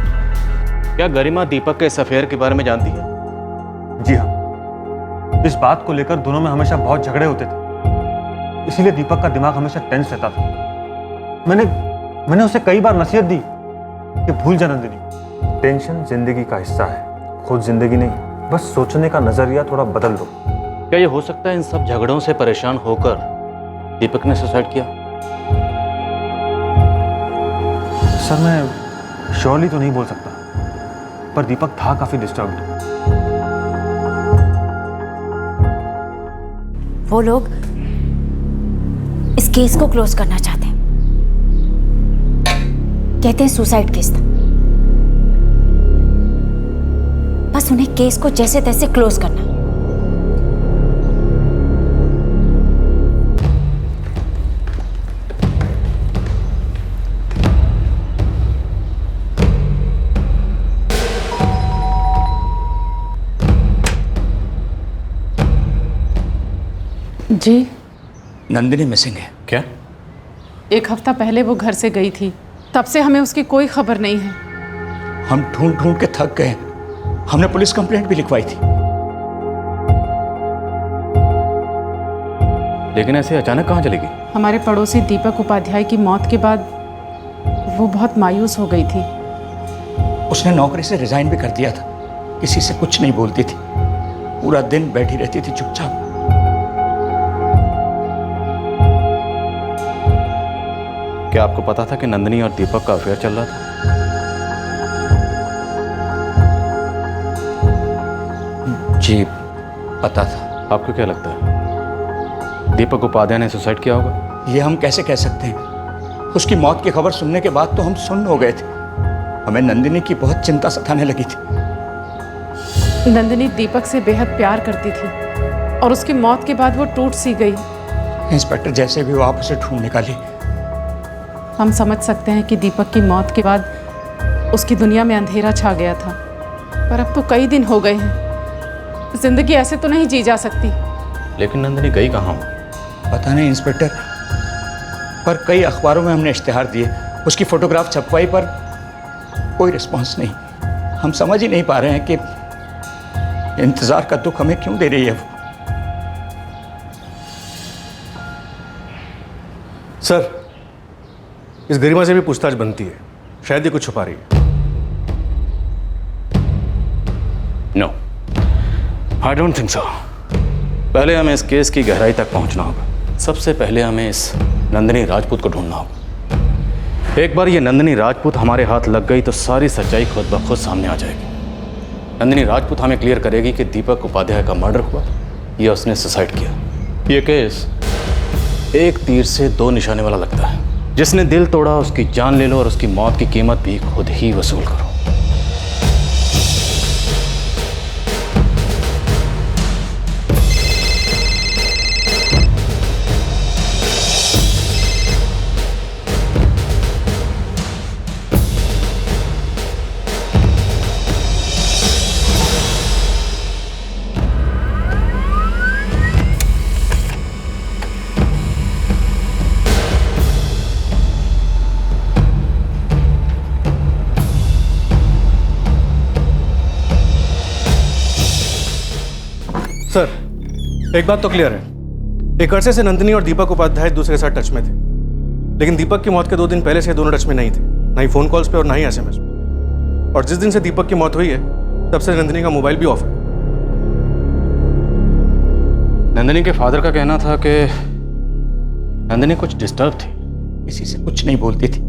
[SPEAKER 11] क्या गरिमा दीपक के इस अफेयर के बारे में जानती है?
[SPEAKER 5] जी हाँ, इस बात को लेकर दोनों में हमेशा बहुत झगड़े होते थे, इसीलिए दीपक का दिमाग हमेशा टेंस रहता था। मैंने उसे कई बार नसीहत दी कि भूल जा नंदिनी, टेंशन जिंदगी का हिस्सा है, खुद जिंदगी नहीं। बस सोचने का नजरिया थोड़ा बदल दो।
[SPEAKER 11] क्या ये हो सकता है इन सब झगड़ों से परेशान होकर दीपक ने सुसाइड किया?
[SPEAKER 5] सर, मैं श्योरली तो नहीं बोल सकता, पर दीपक था काफी डिस्टर्ब्ड।
[SPEAKER 6] वो लोग इस केस को क्लोज करना चाहते हैं, कहते हैं सुसाइड केस था। बस उन्हें केस को जैसे तैसे क्लोज करना।
[SPEAKER 8] जी,
[SPEAKER 12] नंदिनी मिसिंग है।
[SPEAKER 11] क्या?
[SPEAKER 8] 1 हफ्ता पहले वो घर से गई थी, तब से हमें उसकी कोई खबर नहीं है।
[SPEAKER 12] हम ढूंढ ढूंढ के थक गए, हमने पुलिस कंप्लेंट भी लिखवाई थी।
[SPEAKER 11] लेकिन ऐसे अचानक कहाँ चली गई?
[SPEAKER 8] हमारे पड़ोसी दीपक उपाध्याय की मौत के बाद वो बहुत मायूस हो गई थी।
[SPEAKER 12] उसने नौकरी से रिजाइन भी कर दिया था, किसी से कुछ नहीं बोलती थी, पूरा दिन बैठी रहती थी चुपचाप।
[SPEAKER 11] क्या आपको पता था कि नंदिनी और दीपक का अफेयर चल रहा था?
[SPEAKER 12] जी पता था।
[SPEAKER 11] आपको क्या लगता है दीपक उपाध्याय ने सुसाइड किया होगा?
[SPEAKER 12] ये हम कैसे कह सकते हैं, उसकी मौत की खबर सुनने के बाद तो हम सुन्न हो गए थे। हमें नंदिनी की बहुत चिंता सताने लगी थी।
[SPEAKER 8] नंदिनी दीपक से बेहद प्यार करती थी और उसकी मौत के बाद वो टूट सी गई।
[SPEAKER 12] इंस्पेक्टर, जैसे भी वो आप उसे ढूंढ निकाली।
[SPEAKER 8] हम समझ सकते हैं कि दीपक की मौत के बाद उसकी दुनिया में अंधेरा छा गया था, पर अब तो कई दिन हो गए हैं। जिंदगी ऐसे तो नहीं जी जा सकती।
[SPEAKER 11] लेकिन नंदिनी गई कहाँ?
[SPEAKER 12] पता नहीं इंस्पेक्टर, पर कई अखबारों में हमने इश्तिहार दिए, उसकी फोटोग्राफ छपवाई, पर कोई रिस्पॉन्स नहीं। हम समझ ही नहीं पा रहे हैं कि इंतजार का दुख हमें क्यों दे रही है वो।
[SPEAKER 13] सर, इस गरिमा से भी पूछताछ बनती है, शायद ये कुछ छुपा रही है।
[SPEAKER 11] No, I don't think so. पहले हमें इस केस की गहराई तक पहुंचना होगा। सबसे पहले हमें इस नंदिनी राजपूत को ढूंढना होगा। एक बार ये नंदिनी राजपूत हमारे हाथ लग गई तो सारी सच्चाई खुद ब खुद सामने आ जाएगी। नंदिनी राजपूत हमें क्लियर करेगी कि दीपक उपाध्याय का मर्डर हुआ या उसने सुसाइड किया। ये केस एक तीर से 2 निशाने वाला लगता है। जिसने दिल तोड़ा उसकी जान ले लो और उसकी मौत की कीमत भी खुद ही वसूल करो।
[SPEAKER 13] सर, एक बात तो क्लियर है, एक अरसे से नंदिनी और दीपक उपाध्याय दूसरे के साथ टच में थे, लेकिन दीपक की मौत के 2 दिन पहले से दोनों टच में नहीं थे, ना ही फोन कॉल्स पे और ना ही SMS पे। और जिस दिन से दीपक की मौत हुई है तब से नंदिनी का मोबाइल भी ऑफ है।
[SPEAKER 11] नंदिनी के फादर का कहना था कि नंदिनी कुछ डिस्टर्ब थी,
[SPEAKER 12] किसी से कुछ नहीं बोलती थी,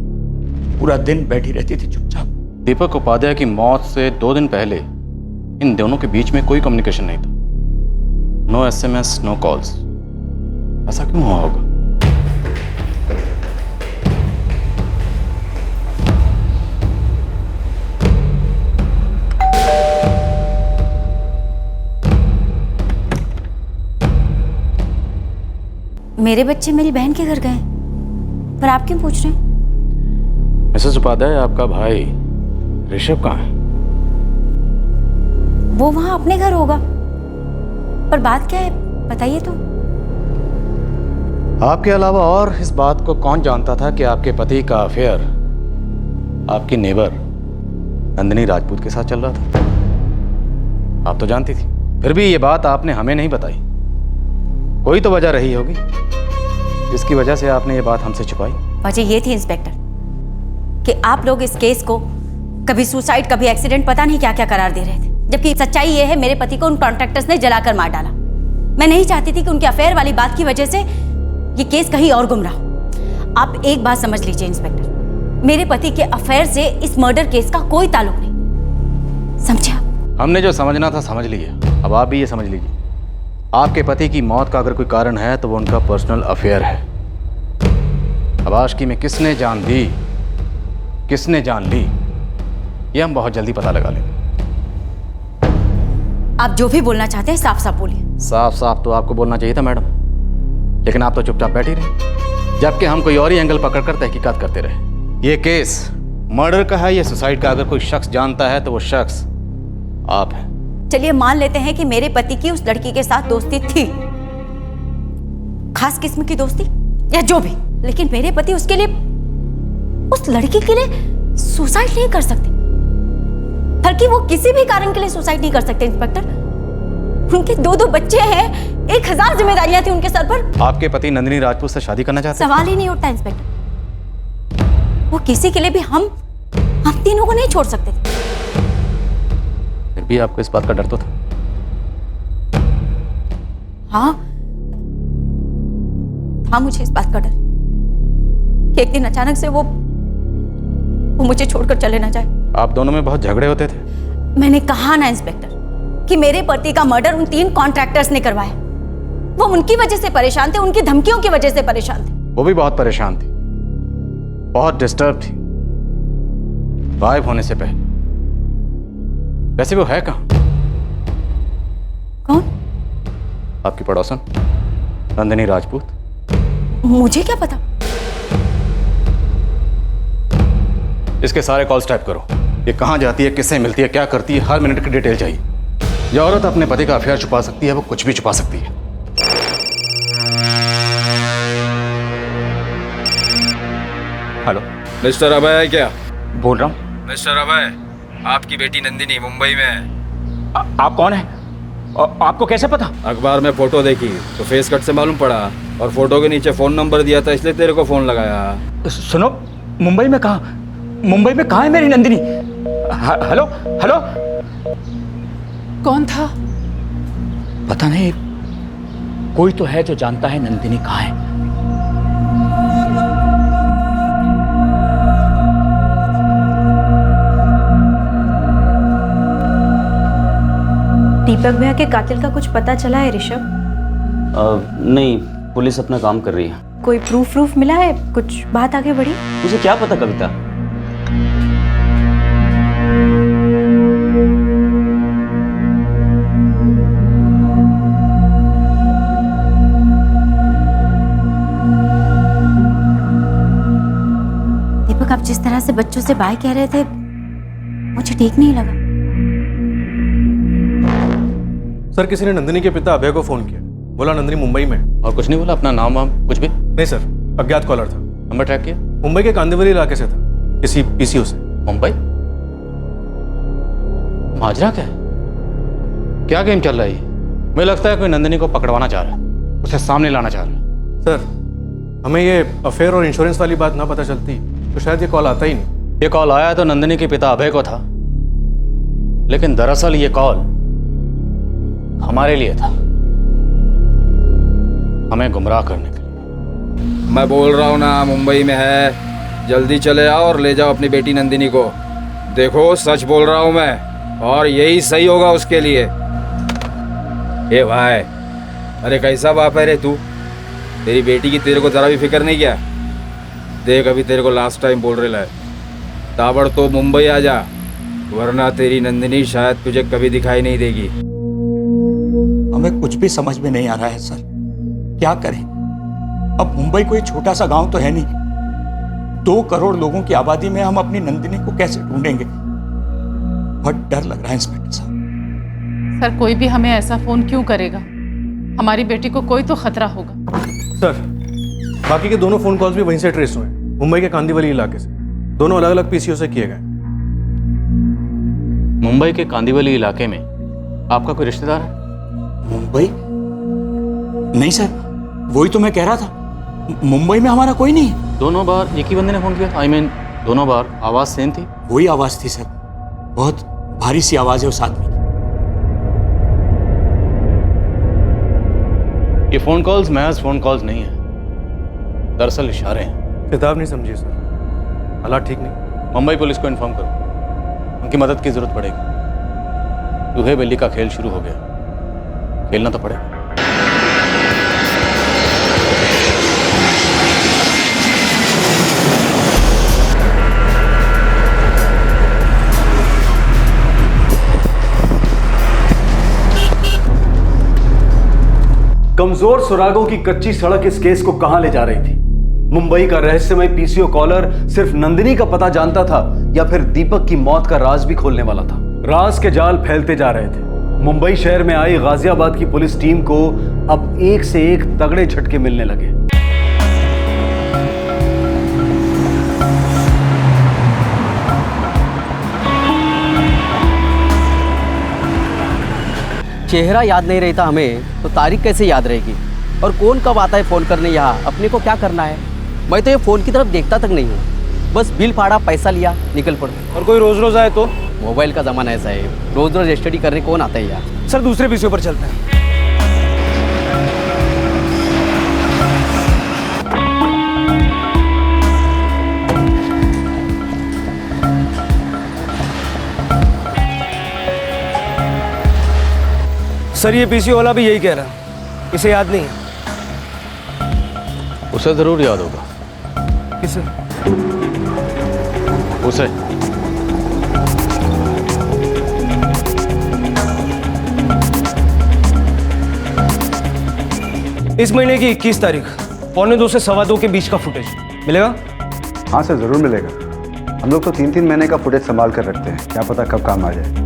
[SPEAKER 12] पूरा दिन बैठी रहती थी चुपचाप।
[SPEAKER 11] दीपक उपाध्याय की मौत से 2 दिन पहले इन दोनों के बीच में कोई कम्युनिकेशन नहीं था। No SMS, no calls. ऐसा क्यों हुआ होगा?
[SPEAKER 6] मेरे बच्चे मेरी बहन के घर गए, पर आप क्यों पूछ रहे हैं?
[SPEAKER 11] मिसेस उपाध्याय, आपका भाई ऋषभ कहाँ है?
[SPEAKER 6] वो वहां अपने घर होगा, पर बात क्या है बताइए तो।
[SPEAKER 11] आपके अलावा और इस बात को कौन जानता था कि आपके पति का अफेयर आपकी नेबर नंदिनी राजपूत के साथ चल रहा था? आप तो जानती थी, फिर भी ये बात आपने हमें नहीं बताई। कोई तो वजह रही होगी जिसकी वजह से आपने ये बात हमसे छुपाई।
[SPEAKER 6] वजह ये थी इंस्पेक्टर कि आप लोग इस केस को कभी सुसाइड कभी एक्सीडेंट पता नहीं क्या क्या करार दे रहे थे, जबकि सच्चाई ये है मेरे पति को उन कॉन्ट्रैक्टर्स ने जलाकर मार डाला। मैं नहीं चाहती थी कि उनके अफेयर वाली बात की वजह से ये केस कहीं और गुम रहा हो। आप एक बात समझ लीजिए इंस्पेक्टर, मेरे पति के अफेयर से इस मर्डर केस का कोई ताल्लुक नहीं, समझे आप?
[SPEAKER 11] हमने जो समझना था समझ लिया, अब आप भी ये समझ लीजिए, आपके पति की मौत का अगर कोई कारण है तो वो उनका पर्सनल अफेयर है। अब आशिकी में किसने जान दी, किसने जान ली, ये हम बहुत जल्दी पता लगा लेंगे।
[SPEAKER 6] आप जो भी बोलना चाहते हैं साफ साफ बोलिए।
[SPEAKER 11] साफ साफ तो आपको बोलना चाहिए था मैडम, लेकिन आप तो चुपचाप बैठी रही, जबकि हम कोई और ही एंगल पकड़कर तहकीकात करते रहे। ये केस मर्डर का है या सुसाइड का, अगर कोई शख्स जानता है तो वो शख्स आप हैं।
[SPEAKER 6] चलिए मान लेते हैं कि मेरे पति की उस लड़की के साथ दोस्ती थी, खास किस्म की दोस्ती या जो भी, लेकिन मेरे पति उसके लिए, उस लड़की के लिए सुसाइड नहीं कर सकते, बल्कि वो किसी भी कारण के लिए सुसाइड नहीं कर सकते इंस्पेक्टर। उनके 2 बच्चे हैं, 1000 जिम्मेदारियां थी उनके सर पर।
[SPEAKER 11] आपके पति नंदिनी राजपूत से शादी करना चाहते हैं?
[SPEAKER 6] सवाल ही नहीं उठता इंस्पेक्टर, वो किसी के लिए भी हम तीनों को नहीं छोड़ सकते थे।
[SPEAKER 11] फिर भी आपको इस बात का डर तो था?
[SPEAKER 6] हाँ था मुझे इस बात का डर कि एक दिन अचानक से वो मुझे छोड़कर चले ना जाए।
[SPEAKER 11] आप दोनों में बहुत झगड़े होते थे?
[SPEAKER 6] मैंने कहा ना इंस्पेक्टर कि मेरे पति का मर्डर उन 3 कॉन्ट्रैक्टर्स ने करवाया। वो उनकी वजह से परेशान थे, उनकी धमकियों की वजह से परेशान थे।
[SPEAKER 11] वो भी बहुत परेशान थी, बहुत डिस्टर्ब थी गायब होने से पहले। वैसे वो है कहाँ?
[SPEAKER 6] कौन?
[SPEAKER 11] आपकी पड़ोसन नंदिनी राजपूत।
[SPEAKER 6] मुझे क्या पता?
[SPEAKER 11] इसके सारे कॉल्स टाइप करो, ये कहाँ जाती है, किससे मिलती है, क्या करती है, हर मिनट की डिटेल चाहिए। जो औरत अपने पति का अफेयर छुपा सकती है वो कुछ भी छुपा सकती है।
[SPEAKER 4] हेलो मिस्टर अभय है क्या?
[SPEAKER 12] बोल रहा हूँ।
[SPEAKER 4] मिस्टर अभय, आपकी बेटी नंदिनी मुंबई में है।
[SPEAKER 12] आप कौन है? आपको कैसे पता?
[SPEAKER 4] अखबार में फोटो देखी तो फेस कट से मालूम पड़ा, और फोटो के नीचे फोन नंबर दिया था, इसलिए तेरे को फोन लगाया।
[SPEAKER 12] सुनो, मुंबई में कहाँ? मुंबई में कहाँ है मेरी नंदिनी? Hello hello.
[SPEAKER 8] कौन था?
[SPEAKER 12] पता नहीं, कोई तो है जो जानता है नंदिनी कहाँ है।
[SPEAKER 17] दीपक भैया के कातिल का कुछ पता चला है ऋषभ?
[SPEAKER 14] नहीं, पुलिस अपना काम कर रही है।
[SPEAKER 17] कोई प्रूफ मिला है? कुछ बात आगे बढ़ी?
[SPEAKER 14] मुझे क्या पता कविता।
[SPEAKER 6] दीपक, आप जिस तरह से बच्चों से बाय कह रहे थे मुझे ठीक नहीं लगा।
[SPEAKER 13] सर, किसी ने नंदिनी के पिता अभय को फोन किया, बोला नंदिनी मुंबई में।
[SPEAKER 11] और कुछ नहीं बोला? अपना नाम वाम कुछ भी?
[SPEAKER 13] नहीं सर, अज्ञात कॉलर था।
[SPEAKER 11] नंबर ट्रैक किया?
[SPEAKER 13] मुंबई के कांदिवली इलाके से था, किसी पीसीओ से।
[SPEAKER 11] मुंबई? माजरा क्या है? क्या गेम चल रहा है? मुझे लगता है कोई नंदिनी को पकड़वाना चाह रहा है, उसे सामने लाना चाह रहा है।
[SPEAKER 13] सर, हमें ये अफेयर और इंश्योरेंस वाली बात ना पता चलती तो शायद ये कॉल आता ही नहीं।
[SPEAKER 11] ये कॉल आया तो नंदिनी के पिता अभय को था, लेकिन दरअसल ये कॉल हमारे लिए था, हमें गुमराह करने के लिए।
[SPEAKER 4] मैं बोल रहा हूँ ना, मुंबई में है, जल्दी चले आओ और ले जाओ अपनी बेटी नंदिनी को। देखो, सच बोल रहा हूँ मैं, और यही सही होगा उसके लिए। ए भाई, अरे कैसा बाप है रे तू? तेरी बेटी की तेरे को जरा भी फिक्र नहीं किया? देख, अभी तेरे को लास्ट टाइम बोल रहे है, ताबड़ तो मुंबई आ जा, वरना तेरी नंदिनी शायद तुझे कभी दिखाई नहीं देगी।
[SPEAKER 12] हमें कुछ भी समझ में नहीं आ रहा है सर, क्या करें? अब मुंबई कोई छोटा सा गांव तो है नहीं, 2 करोड़ लोगों की आबादी में हम अपनी नंदिनी को कैसे ढूंढेंगे? बहुत डर लग रहा है इंस्पेक्टर साहब।
[SPEAKER 8] सर, कोई भी हमें ऐसा फोन क्यों करेगा? हमारी बेटी को कोई तो खतरा होगा।
[SPEAKER 13] सर, बाकी के दोनों फ़ोन कॉल्स भी वहीं से ट्रेस हुए हैं, मुंबई के कांदीवली इलाके से। दोनों अलग अलग पीसीओ से किए गए।
[SPEAKER 11] मुंबई के कांदीवली इलाके में आपका कोई रिश्तेदार है?
[SPEAKER 12] मुंबई? नहीं सर, वही तो मैं कह रहा था, मुंबई में हमारा कोई नहीं है।
[SPEAKER 11] दोनों बार एक ही बंदे ने फ़ोन किया था? आई मीन दोनों बार आवाज़ सेम थी?
[SPEAKER 12] वही आवाज़ थी सर, बहुत भारी सी आवाज़ है उस आदमी की।
[SPEAKER 11] ये फ़ोन कॉल्स महज फ़ोन कॉल्स नहीं है, दरअसल इशारे हैं।
[SPEAKER 13] किताब नहीं समझी सर, हालात ठीक नहीं।
[SPEAKER 11] मुंबई पुलिस को इन्फॉर्म करो, उनकी मदद की जरूरत पड़ेगी। चूहे बिल्ली का खेल शुरू हो गया, खेलना तो पड़ेगा।
[SPEAKER 10] कमजोर सुरागों की कच्ची सड़क इस केस को कहां ले जा रही थी? मुंबई का रहस्यमय पीसीओ कॉलर सिर्फ नंदिनी का पता जानता था या फिर दीपक की मौत का राज भी खोलने वाला था? राज के जाल फैलते जा रहे थे। मुंबई शहर में आई गाजियाबाद की पुलिस टीम को अब एक से एक तगड़े झटके मिलने लगे।
[SPEAKER 1] चेहरा याद नहीं रहता हमें तो तारीख कैसे याद रहेगी? और कौन कब आता है फ़ोन करने यहाँ? अपने को क्या करना है? मैं तो ये फ़ोन की तरफ देखता तक नहीं हूँ, बस बिल फाड़ा, पैसा लिया, निकल पड़ो।
[SPEAKER 9] और कोई रोज़ रोज़ आए तो?
[SPEAKER 1] मोबाइल का ज़माना ऐसा है, रोज़ रोज़ स्टडी करने कौन आता है यार?
[SPEAKER 9] सर दूसरे पीसीओ पर चलते हैं। सर ये पीसीओ वाला भी यही कह रहा है, इसे याद नहीं है।
[SPEAKER 11] उसे जरूर याद होगा।
[SPEAKER 9] किसे?
[SPEAKER 11] उसे।
[SPEAKER 9] इस महीने की 21 तारीख 1:45 से 2:15 के बीच का फुटेज मिलेगा?
[SPEAKER 22] हाँ सर, ज़रूर मिलेगा। हम लोग तो 3-3 महीने का फुटेज संभाल कर रखते हैं, क्या पता कब काम आ जाए।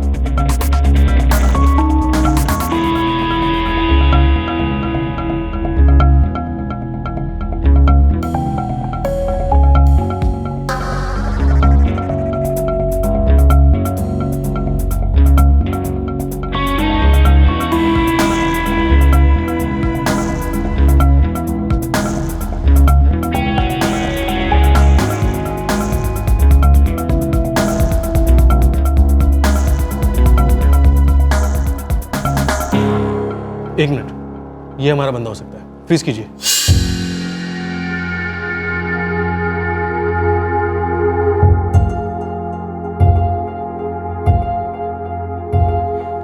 [SPEAKER 13] एक मिनट, ये हमारा बंदा हो सकता है, फ्रीज कीजिए।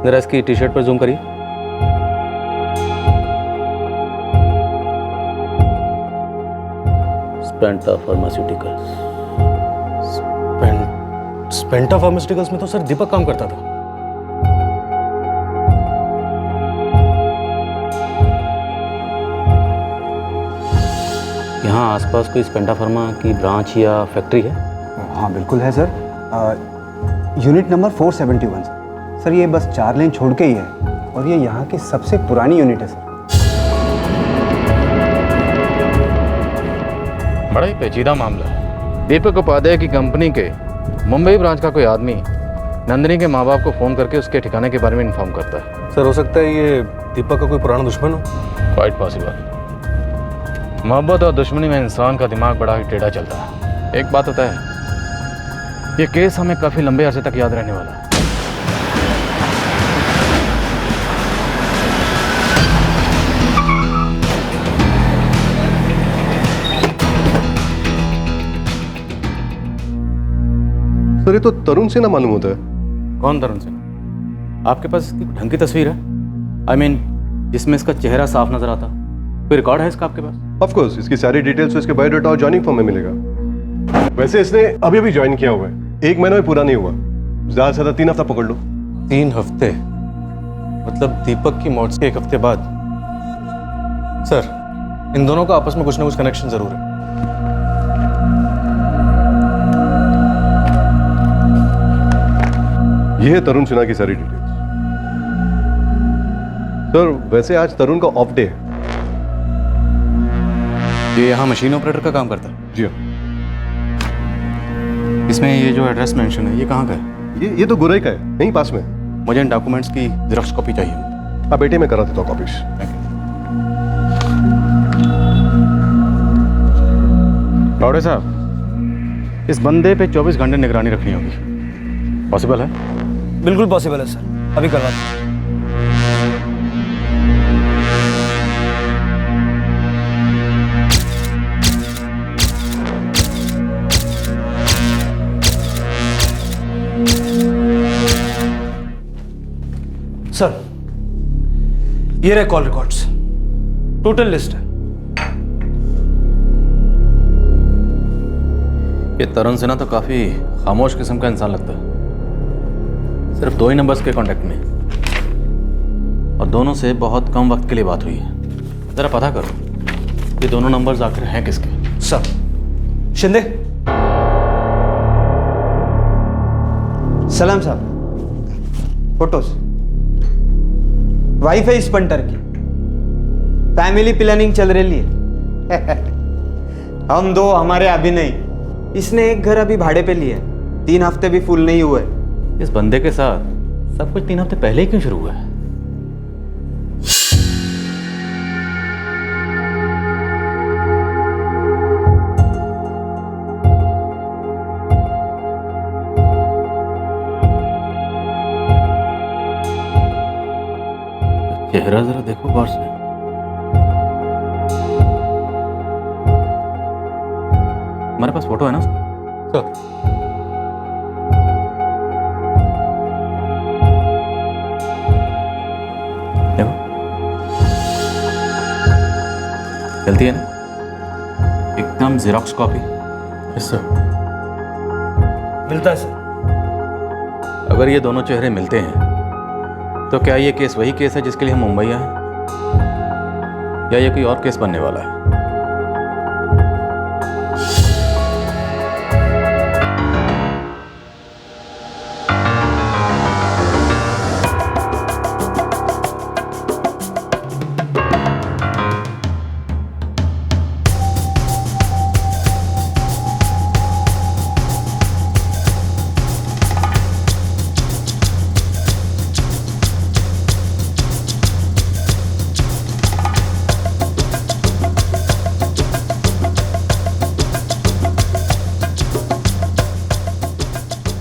[SPEAKER 11] जरा इसकी टी शर्ट पर जूम करिए। स्पेंटा फार्मास्यूटिकल्स।
[SPEAKER 13] स्पेंटा फार्मास्यूटिकल्स में तो सर दीपक काम करता था।
[SPEAKER 11] यहाँ आसपास कोई स्पेंटा फार्मा की ब्रांच या फैक्ट्री है?
[SPEAKER 23] हाँ बिल्कुल है सर, यूनिट नंबर 471 सर। ये बस 4 लेन छोड़ के ही है और ये यहाँ की सबसे पुरानी यूनिट है सर।
[SPEAKER 11] बड़ा ही पेचीदा मामला है। दीपक उपाध्याय की कंपनी के मुंबई ब्रांच का कोई आदमी नंदिनी के माँ बाप को फ़ोन करके उसके ठिकाने के बारे में इन्फॉर्म करता है।
[SPEAKER 13] सर हो सकता है ये दीपक का कोई पुराना दुश्मन हो।
[SPEAKER 11] Quite possible. मोहब्बत और दुश्मनी में इंसान का दिमाग बड़ा ही टेढ़ा चलता है। एक बात होता है, ये केस हमें काफ़ी लंबे अरसे तक याद रहने वाला है।
[SPEAKER 24] सर ये तो तरुण सिन्हा मालूम होता है।
[SPEAKER 11] कौन तरुण सिन्हा? आपके पास इसकी ढंग की तस्वीर है? आई मीन जिसमें इसका चेहरा साफ नजर आता? कोई रिकॉर्ड है इसका आपके पास?
[SPEAKER 24] ऑफ कोर्स, इसकी सारी डिटेल्स तो इसके बायोडाटा और जॉइनिंग फॉर्म में मिलेगा। वैसे इसने अभी अभी ज्वाइन किया हुआ है, 1 महीना भी पूरा नहीं हुआ। ज्यादा से ज्यादा 3 हफ्ता पकड़ लो।
[SPEAKER 13] 3 हफ्ते? मतलब दीपक की मौत के 1 हफ्ते बाद? सर इन दोनों का आपस में कुछ ना कुछ कनेक्शन जरूर है।
[SPEAKER 24] ये है तरुण सिन्हा की सारी डिटेल्स। सर वैसे आज तरुण का ऑफ डे है।
[SPEAKER 11] ये यहाँ मशीन ऑपरेटर का काम करता है?
[SPEAKER 24] जी
[SPEAKER 11] इसमें ये जो एड्रेस मेंशन है ये कहाँ का है?
[SPEAKER 24] ये तो गुरई का है, यहीं पास में।
[SPEAKER 11] मुझे इन डॉक्यूमेंट्स की जेरॉक्स कॉपी चाहिए।
[SPEAKER 24] हाँ बेटे, मैं करा देता हूँ कॉपीज।
[SPEAKER 11] पावड़े साहब, इस बंदे पे 24 घंटे निगरानी रखनी होगी। पॉसिबल है?
[SPEAKER 9] बिल्कुल पॉसिबल है सर, अभी करवा दें। सर, ये रहे कॉल रिकॉर्ड्स, टोटल लिस्ट है।
[SPEAKER 11] ये तरुण सिन्हा तो काफी खामोश किस्म का इंसान लगता है। सिर्फ 2 ही नंबर्स के कांटेक्ट में और दोनों से बहुत कम वक्त के लिए बात हुई है। जरा पता करो ये दोनों नंबर्स आखिर हैं किसके।
[SPEAKER 9] सर, शिंदे।
[SPEAKER 23] सलाम साहब, फोटोज वाइफ है इस पंटर की, फैमिली प्लानिंग चल रही है। हम दो, हमारे अभी नहीं। इसने एक घर अभी भाड़े पे लिया है, 3 हफ्ते भी फुल नहीं हुए।
[SPEAKER 11] इस बंदे के साथ सब कुछ 3 हफ्ते पहले ही क्यों शुरू हुआ है? चेहरा जरा देखो गौर से। हमारे पास फोटो है ना उसका? देखो, चलती है ना? एकदम जेरॉक्स कॉपी। इससे
[SPEAKER 9] मिलता है सर।
[SPEAKER 11] अगर ये दोनों चेहरे मिलते हैं तो क्या ये केस वही केस है जिसके लिए हम मुंबई आए, या ये कोई और केस बनने वाला है?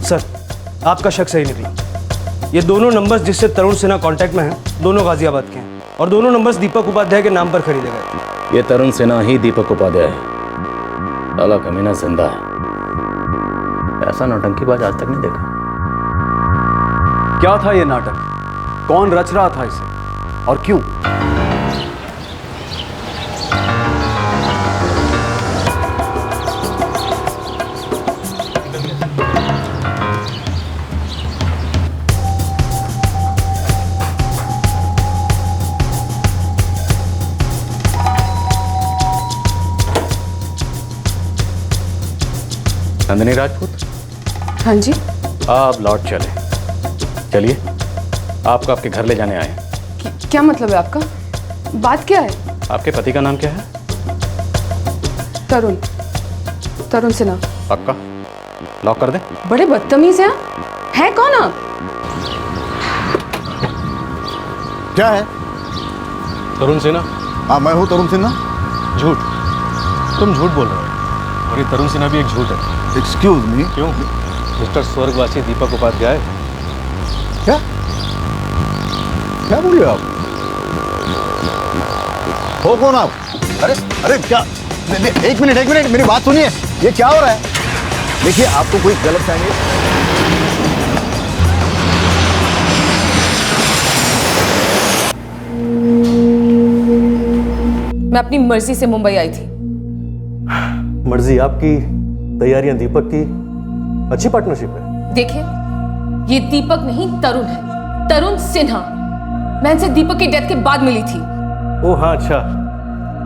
[SPEAKER 9] सर, आपका शक सही निकला। ये दोनों नंबर्स जिससे तरुण सिन्हा कांटेक्ट में हैं, दोनों गाजियाबाद के हैं और दोनों नंबर्स दीपक उपाध्याय के नाम पर खरीदे गए।
[SPEAKER 11] ये तरुण सिन्हा ही दीपक उपाध्याय है। साला कमीना जिंदा है। ऐसा नौटंकीबाज आज तक नहीं देखा।
[SPEAKER 10] क्या था ये नाटक? कौन रच रहा था इसे और क्यों?
[SPEAKER 11] नंदिनी राजपूत।
[SPEAKER 8] हाँ जी।
[SPEAKER 11] आप लौट चलिए, आपको आपके घर ले जाने आए हैं।
[SPEAKER 8] क्या मतलब है आपका? बात क्या है?
[SPEAKER 11] आपके पति का नाम क्या है?
[SPEAKER 8] तरुण सिन्हा।
[SPEAKER 11] पक्का? लॉक कर दे।
[SPEAKER 8] बड़े बदतमीज हैं। है कौन आप?
[SPEAKER 7] क्या है?
[SPEAKER 13] तरुण सिन्हा।
[SPEAKER 7] हाँ, मैं हूँ तरुण सिन्हा।
[SPEAKER 13] झूठ, तुम झूठ बोल रहे हो और ये तरुण सिन्हा भी एक झूठ है।
[SPEAKER 7] Excuse me.
[SPEAKER 13] क्यों? मिस्टर स्वर्गवासी दीपक उपाध्याय।
[SPEAKER 7] क्या क्या बोलिए आप? हो कौन आप? अरे क्या? एक मिनट मेरी बात सुनिए। ये क्या हो रहा है? देखिए, आपको कोई गलत फहमी।
[SPEAKER 2] मैं अपनी मर्जी से मुंबई आई थी।
[SPEAKER 13] मर्जी आपकी, तैयारियां दीपक की। अच्छी पार्टनरशिप है।
[SPEAKER 2] देखिए, ये दीपक नहीं तरुण है, तरुण सिन्हा। मैं इनसे दीपक की डेथ के बाद मिली थी।
[SPEAKER 13] ओह हाँ, अच्छा,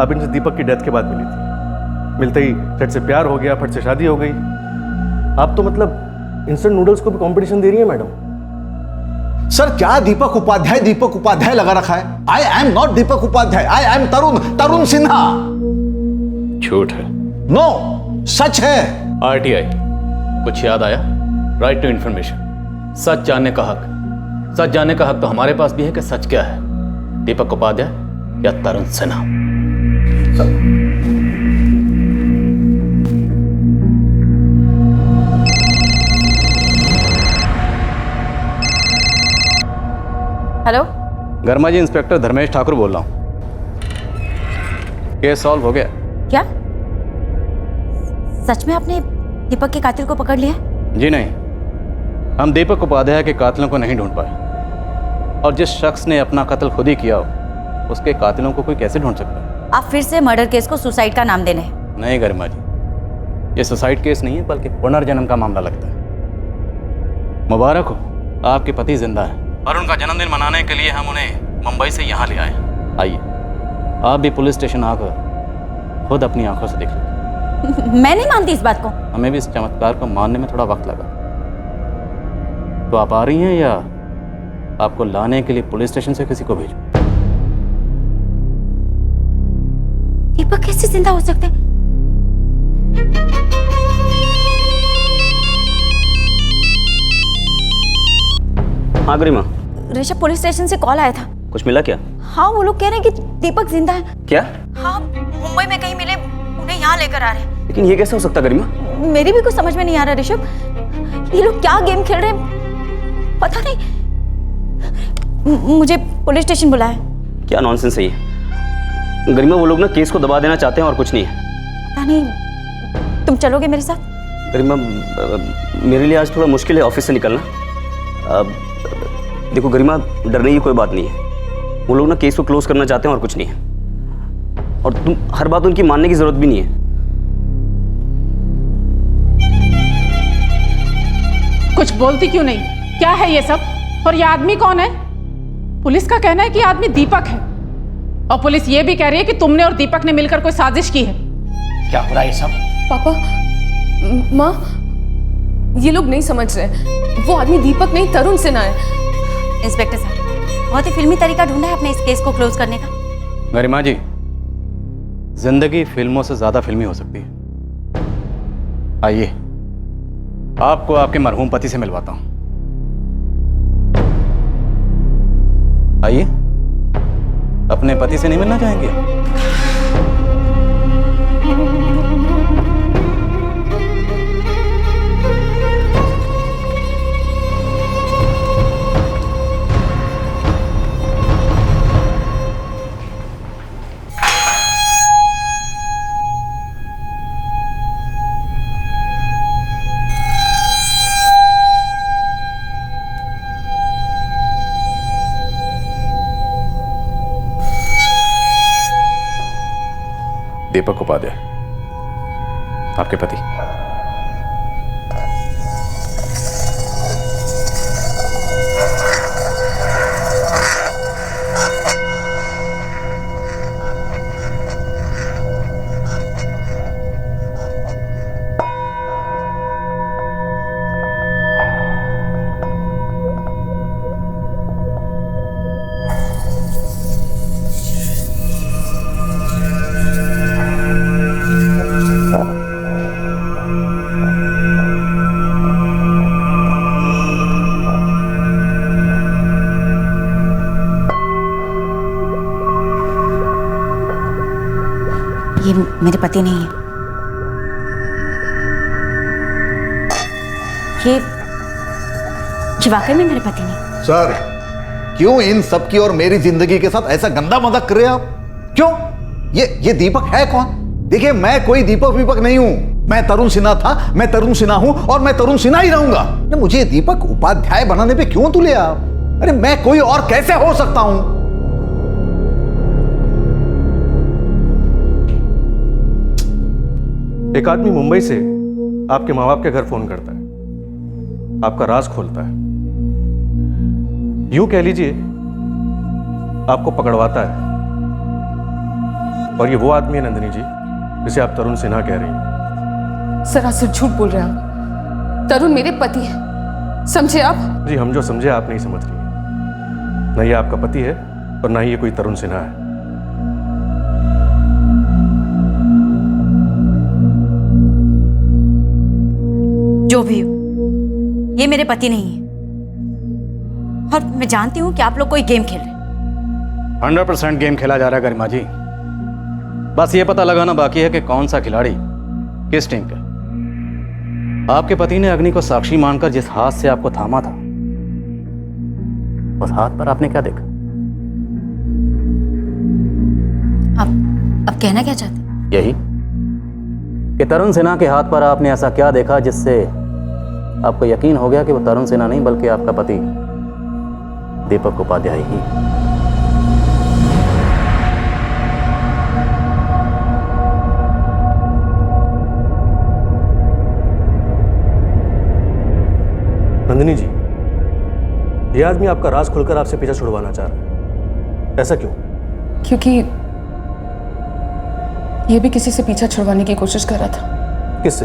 [SPEAKER 13] आप इनसे दीपक की डेथ के बाद मिली थी। मिलते ही फट से प्यार हो गया, फट से शादी हो गई। आप तो मतलब इंस्टेंट नूडल्स को भी कंपटीशन दे रही है मैडम।
[SPEAKER 7] सर, क्या दीपक उपाध्याय लगा रखा है? I am not Deepak Upadhyay, I am Tarun Sinha.
[SPEAKER 11] झूठ है।
[SPEAKER 7] नो, सच है।
[SPEAKER 11] आरटीआई, कुछ याद आया? राइट टू इंफॉर्मेशन, सच जानने का हक। सच जानने का हक तो हमारे पास भी है कि सच क्या है, दीपक उपाध्याय या तरुण सिन्हा।
[SPEAKER 6] हेलो,
[SPEAKER 11] गर्मा जी, इंस्पेक्टर धर्मेश ठाकुर बोल रहा हूँ। केस सॉल्व हो गया।
[SPEAKER 6] क्या सच में आपने दीपक के कातिल को पकड़ लिया?
[SPEAKER 11] जी नहीं, हम दीपक उपाध्याय के कातिलों को नहीं ढूंढ पाए, और जिस शख्स ने अपना कत्ल खुद ही किया हो उसके कातिलों को कोई कैसे ढूंढ सकता है?
[SPEAKER 6] आप फिर से मर्डर केस को सुसाइड का नाम देने हैं।
[SPEAKER 11] नहीं गरिमा जी, ये सुसाइड केस नहीं है बल्कि पुनर्जन्म का मामला लगता है। मुबारक हो, आपके पति जिंदा है और उनका जन्मदिन मनाने के लिए हम उन्हें मुंबई से यहाँ ले आए। आइए, आप भी पुलिस स्टेशन आकर खुद अपनी आंखों से देख लीजिए।
[SPEAKER 6] मैं नहीं मानती इस बात को।
[SPEAKER 11] हमें भी इस चमत्कार को मानने में थोड़ा वक्त लगा। तो आप आ रही हैं या आपको लाने के लिए पुलिस स्टेशन से किसी को भेजूं?
[SPEAKER 6] दीपक कैसे जिंदा हो सकते हैं?
[SPEAKER 14] हाँ गरिमा,
[SPEAKER 6] ऋषभ, पुलिस स्टेशन से कॉल आया था।
[SPEAKER 14] कुछ मिला क्या?
[SPEAKER 6] हाँ, वो लोग कह रहे हैं कि दीपक जिंदा है।
[SPEAKER 14] क्या?
[SPEAKER 6] हाँ, मुंबई में कहीं मिले, उन्हें यहाँ लेकर आ रहे हैं।
[SPEAKER 14] लेकिन ये कैसे हो सकता गरिमा?
[SPEAKER 6] मेरी भी कुछ समझ में नहीं आ रहा ऋषभ, ये लोग क्या गेम खेल रहे हैं पता नहीं। मुझे पुलिस स्टेशन बुलाया।
[SPEAKER 14] क्या नॉनसेंस है ये गरिमा? वो लोग ना केस को दबा देना चाहते हैं और कुछ नहीं है।
[SPEAKER 6] पता नहीं, तुम चलोगे मेरे साथ?
[SPEAKER 14] गरिमा, मेरे लिए आज थोड़ा मुश्किल है ऑफिस से निकलना। देखो गरिमा, डरने की कोई बात नहीं है। वो लोग ना केस को क्लोज करना चाहते हैं और कुछ नहीं है, और तुम हर बात उनकी मानने की जरूरत भी नहीं है।
[SPEAKER 8] कुछ बोलती क्यों नहीं? क्या है ये सब? और ये आदमी कौन है? पुलिस का कहना है कि आदमी दीपक है, और पुलिस ये भी कह रही है कि तुमने और दीपक ने मिलकर कोई साजिश की है।
[SPEAKER 12] क्या हो रहा है ये सब?
[SPEAKER 2] पापा, माँ, ये लोग नहीं समझ रहे। वो आदमी दीपक नहीं, तरुण सिन्हा है।
[SPEAKER 6] इंस्पेक्टर साहब, बहुत ही फिल्मी तरीका ढूंढा है आपने इस केस को क्लोज करने का।
[SPEAKER 11] गरिमा जी, जिंदगी फिल्मों से ज्यादा फिल्मी हो सकती है। आइए, आपको आपके मरहूम पति से मिलवाता हूं। आइए, अपने पति से नहीं मिलना चाहेंगे? दीपक उपाध्याय, आपके पति।
[SPEAKER 6] ये मेरे पति नहीं है। ये वाकई में मेरे पति नहीं।
[SPEAKER 7] सर, क्यों इन सब की और मेरी जिंदगी के साथ ऐसा गंदा मजाक कर रहे हैं आप? क्यों? ये दीपक है कौन? देखिए, मैं कोई दीपक वीपक नहीं हूं। मैं तरुण सिन्हा था, मैं तरुण सिन्हा हूं, और मैं तरुण सिन्हा ही रहूंगा। मुझे दीपक उपाध्याय बनाने पे क्यों तुले आप? अरे मैं कोई और कैसे हो सकता हूं?
[SPEAKER 13] एक आदमी मुंबई से आपके माँ बाप के घर फोन करता है, आपका राज खोलता है, यूं कह लीजिए आपको पकड़वाता है। और ये वो आदमी है नंदिनी जी जिसे आप तरुण सिन्हा कह रही हैं।
[SPEAKER 2] सरासर झूठ बोल रहे हैं आप। तरुण मेरे पति है, समझे आप?
[SPEAKER 13] जी, हम जो समझे आप नहीं समझ रही हैं। न ये आपका पति है और ना ही ये कोई तरुण सिन्हा है।
[SPEAKER 6] जो भी हो, ये मेरे पति नहीं है। और मैं जानती हूं कि आप लोग कोई गेम खेल रहे हैं।
[SPEAKER 11] 100% गेम खेला जा रहा है गरिमा जी। बस ये पता लगाना बाकी है कि कौन सा खिलाड़ी किस टीम का। आपके पति ने अग्नि को साक्षी मानकर जिस हाथ से आपको थामा था, उस हाथ पर आपने क्या देखा?
[SPEAKER 6] अब कहना क्या चाहते हैं?
[SPEAKER 11] यही कि तरुण सिन्हा के हाथ पर आपने ऐसा क्या देखा जिससे आपको यकीन हो गया कि वो तरुण सिन्हा नहीं बल्कि आपका पति दीपक उपाध्याय ही।
[SPEAKER 13] नंदिनी जी, ये आदमी आपका राज खुलकर आपसे पीछा छुड़वाना चाह रहा है, ऐसा क्यों?
[SPEAKER 2] क्योंकि ये भी किसी से पीछा छुड़वाने की कोशिश कर रहा था।
[SPEAKER 13] किससे?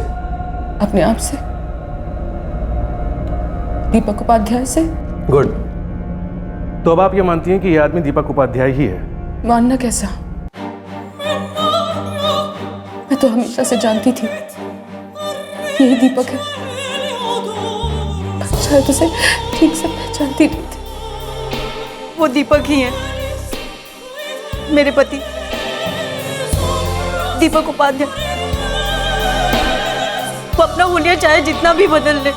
[SPEAKER 2] अपने आप से, दीपक उपाध्याय से।
[SPEAKER 13] गुड। तो अब आप ये मानती हैं कि ये आदमी दीपक उपाध्याय ही है?
[SPEAKER 2] मानना कैसा, मैं तो हमेशा से जानती थी यही दीपक है। शायद उसे ठीक से पहचानती नहीं थी।
[SPEAKER 6] वो दीपक ही है, मेरे पति दीपक उपाध्याय। वो अपना हुलिया चाहे जितना भी बदल ले,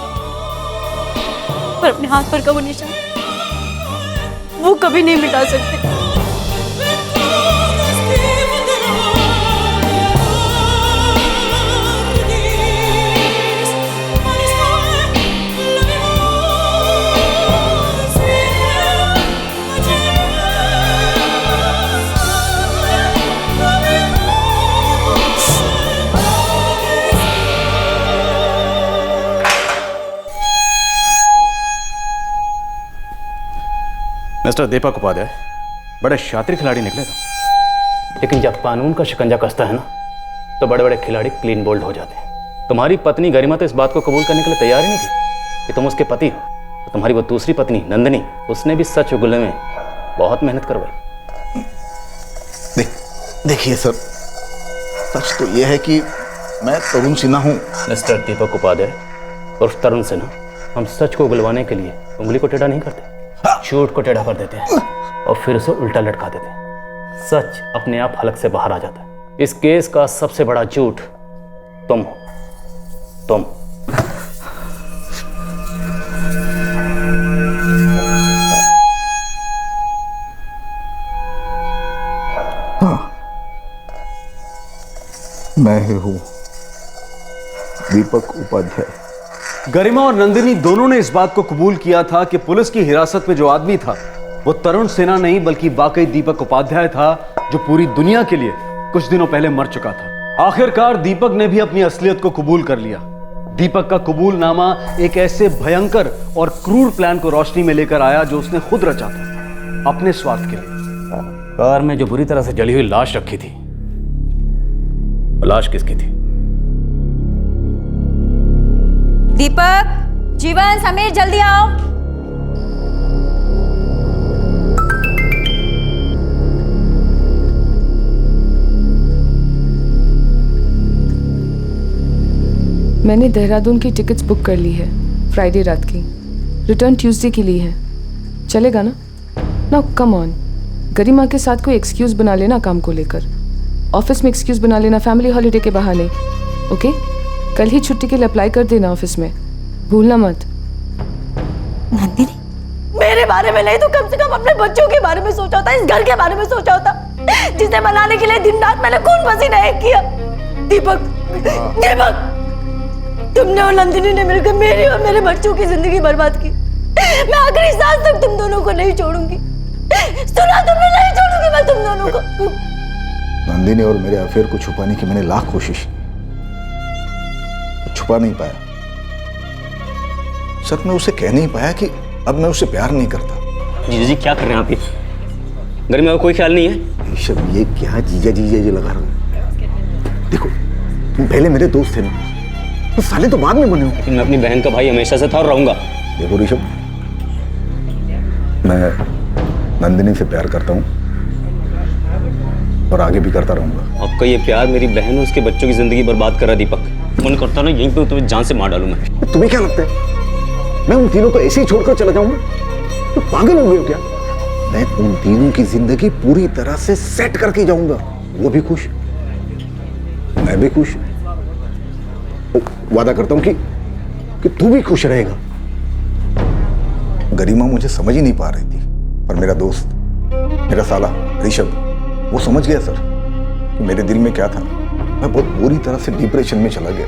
[SPEAKER 6] पर अपने हाथ पर का वो निशान वो कभी नहीं मिटा सकते।
[SPEAKER 11] मिस्टर दीपक उपाध्याय बड़े शातिर खिलाड़ी निकले थे, लेकिन जब कानून का शिकंजा कसता है ना, तो बड़े बड़े खिलाड़ी क्लीन बोल्ड हो जाते हैं। तुम्हारी पत्नी गरिमा तो इस बात को कबूल करने के लिए तैयार ही नहीं थी कि तुम उसके पति हो। तो तुम्हारी वो दूसरी पत्नी नंदिनी, उसने भी सच उगलने में बहुत मेहनत करवाई।
[SPEAKER 7] देखिए सर, सच तो यह है कि मैं तरुण सिन्हा हूँ।
[SPEAKER 11] मिस्टर दीपक उपाध्याय और तरुण सिन्हा, हम सच को उगलवाने के लिए उंगली को टेढ़ा नहीं करते, झूठ को टेढ़ा कर देते हैं और फिर उसे उल्टा लटका देते हैं। सच अपने आप हलक से बाहर आ जाता है। इस केस का सबसे बड़ा झूठ तुम हो। तुम
[SPEAKER 7] हाँ, मैं ही हूं दीपक उपाध्याय।
[SPEAKER 10] गरिमा और नंदिनी दोनों ने इस बात को कबूल किया था कि पुलिस की हिरासत में जो आदमी था वो तरुण सिन्हा नहीं बल्कि वाकई दीपक उपाध्याय था, जो पूरी दुनिया के लिए कुछ दिनों पहले मर चुका था। आखिरकार दीपक ने भी अपनी असलियत को कबूल कर लिया। दीपक का कबूलनामा एक ऐसे भयंकर और क्रूर प्लान को रोशनी में लेकर आया जो उसने खुद रचा था अपने स्वार्थ के लिए।
[SPEAKER 11] कार में जो बुरी तरह से जली हुई लाश रखी थी, लाश किसकी थी?
[SPEAKER 6] दीपक, जीवन, समीर, जल्दी आओ।
[SPEAKER 2] मैंने देहरादून की टिकट्स बुक कर ली है, फ्राइडे रात की। रिटर्न ट्यूसडे के लिए है, चलेगा ना? नाउ कम ऑन, गरिमा के साथ कोई एक्सक्यूज बना लेना काम को लेकर। ऑफिस में एक्सक्यूज बना लेना फैमिली हॉलीडे के बहाने। ओके, कल ही छुट्टी के लिए अप्लाई कर देना ऑफिस में, भूलना मत।
[SPEAKER 6] नंदिनी, मेरे बारे में नहीं तो कम से कम अपने बच्चों के बारे में सोचा होता, इस घर के बारे में सोचा होता, जिसे मनाने के लिए दिन रात मैंने खून पसीना एक किया। दीपक, दीपक, तुमने और नंदिनी ने मिलकर मेरी और मेरे बच्चों की जिंदगी बर्बाद की। मैं आखिरी सांस तक तुम दोनों को नहीं छोड़ूंगी। सुना तुमने? नहीं छोड़ूंगी मैं तुम दोनों को।
[SPEAKER 7] नंदिनी और मेरे अफेयर को छुपाने की मैंने लाख कोशिश की, छुपा नहीं पाया। सर, मैं उसे कह नहीं पाया कि अब मैं उसे प्यार नहीं करता।
[SPEAKER 14] जीजा जी क्या कर रहे हैं आप? ये गरिमा का कोई ख्याल नहीं है?
[SPEAKER 7] ऋषभ, ये क्या जीजा जीजा जी लगा रहे हो? देखो, तुम पहले मेरे दोस्त थे ना, तो साले तो बाद में बने हो।
[SPEAKER 14] लेकिन मैं अपनी बहन का भाई हमेशा से था और रहूंगा।
[SPEAKER 7] देखो ऋषभ, मैं नंदिनी से प्यार करता हूँ और आगे भी करता रहूंगा।
[SPEAKER 14] आपका ये प्यार मेरी बहन और उसके बच्चों की जिंदगी बर्बाद कर रहा दीपक। मन करता ना यहीं पे तुम्हें जान से मार डालूं मैं।
[SPEAKER 7] तुम्हें क्या लगता है मैं उन तीनों को ऐसे ही छोड़कर चला जाऊंगा? तो पागल हो गए हो क्या? मैं उन तीनों की जिंदगी पूरी तरह से सेट करके जाऊंगा। वो भी खुश, मैं भी खुश। वादा करता हूं कि तू भी खुश रहेगा। गरिमा मुझे समझ ही नहीं पा रही थी, पर मेरा दोस्त, मेरा साला ऋषभ, वो समझ गया सर कि मेरे दिल में क्या था। मैं बहुत बुरी तरह से डिप्रेशन में चला गया।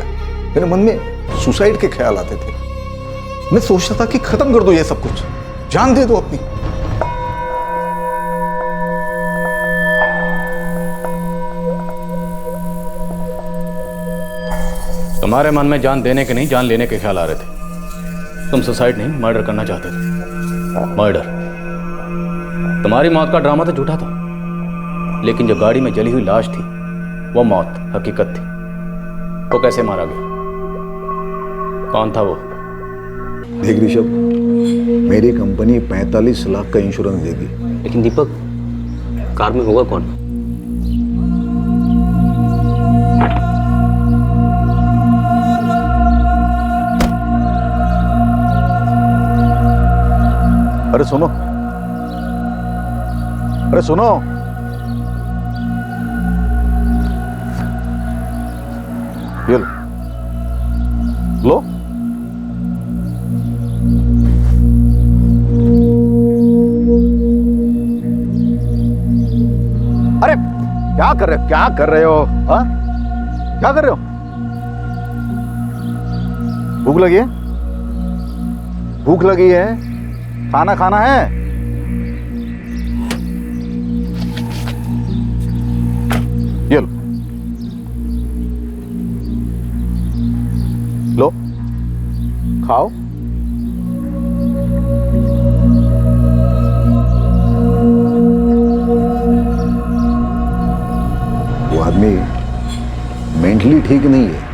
[SPEAKER 7] मेरे मन में सुसाइड के ख्याल आते थे। मैं सोचता था कि खत्म कर दो ये सब कुछ, जान दे दो अपनी।
[SPEAKER 11] तुम्हारे मन में जान देने के नहीं, जान लेने के ख्याल आ रहे थे। तुम सुसाइड नहीं, मर्डर करना चाहते थे। मर्डर। तुम्हारी मौत का ड्रामा तो झूठा था, लेकिन जो गाड़ी में जली हुई लाश थी वो मौत हकीकत थी। वो कैसे मारा गया? कौन था वो?
[SPEAKER 7] देख ऋषभ, मेरी कंपनी 45 लाख का इंश्योरेंस देगी।
[SPEAKER 14] लेकिन दीपक, कार में होगा कौन?
[SPEAKER 7] अरे सुनो, अरे सुनो, ये लो। अरे क्या कर रहे हो? क्या कर रहे हो? हाँ, क्या कर रहे हो? भूख लगी है? भूख लगी है? खाना खाना है? ये लो, खाओ। वो आदमी मेंटली ठीक नहीं है।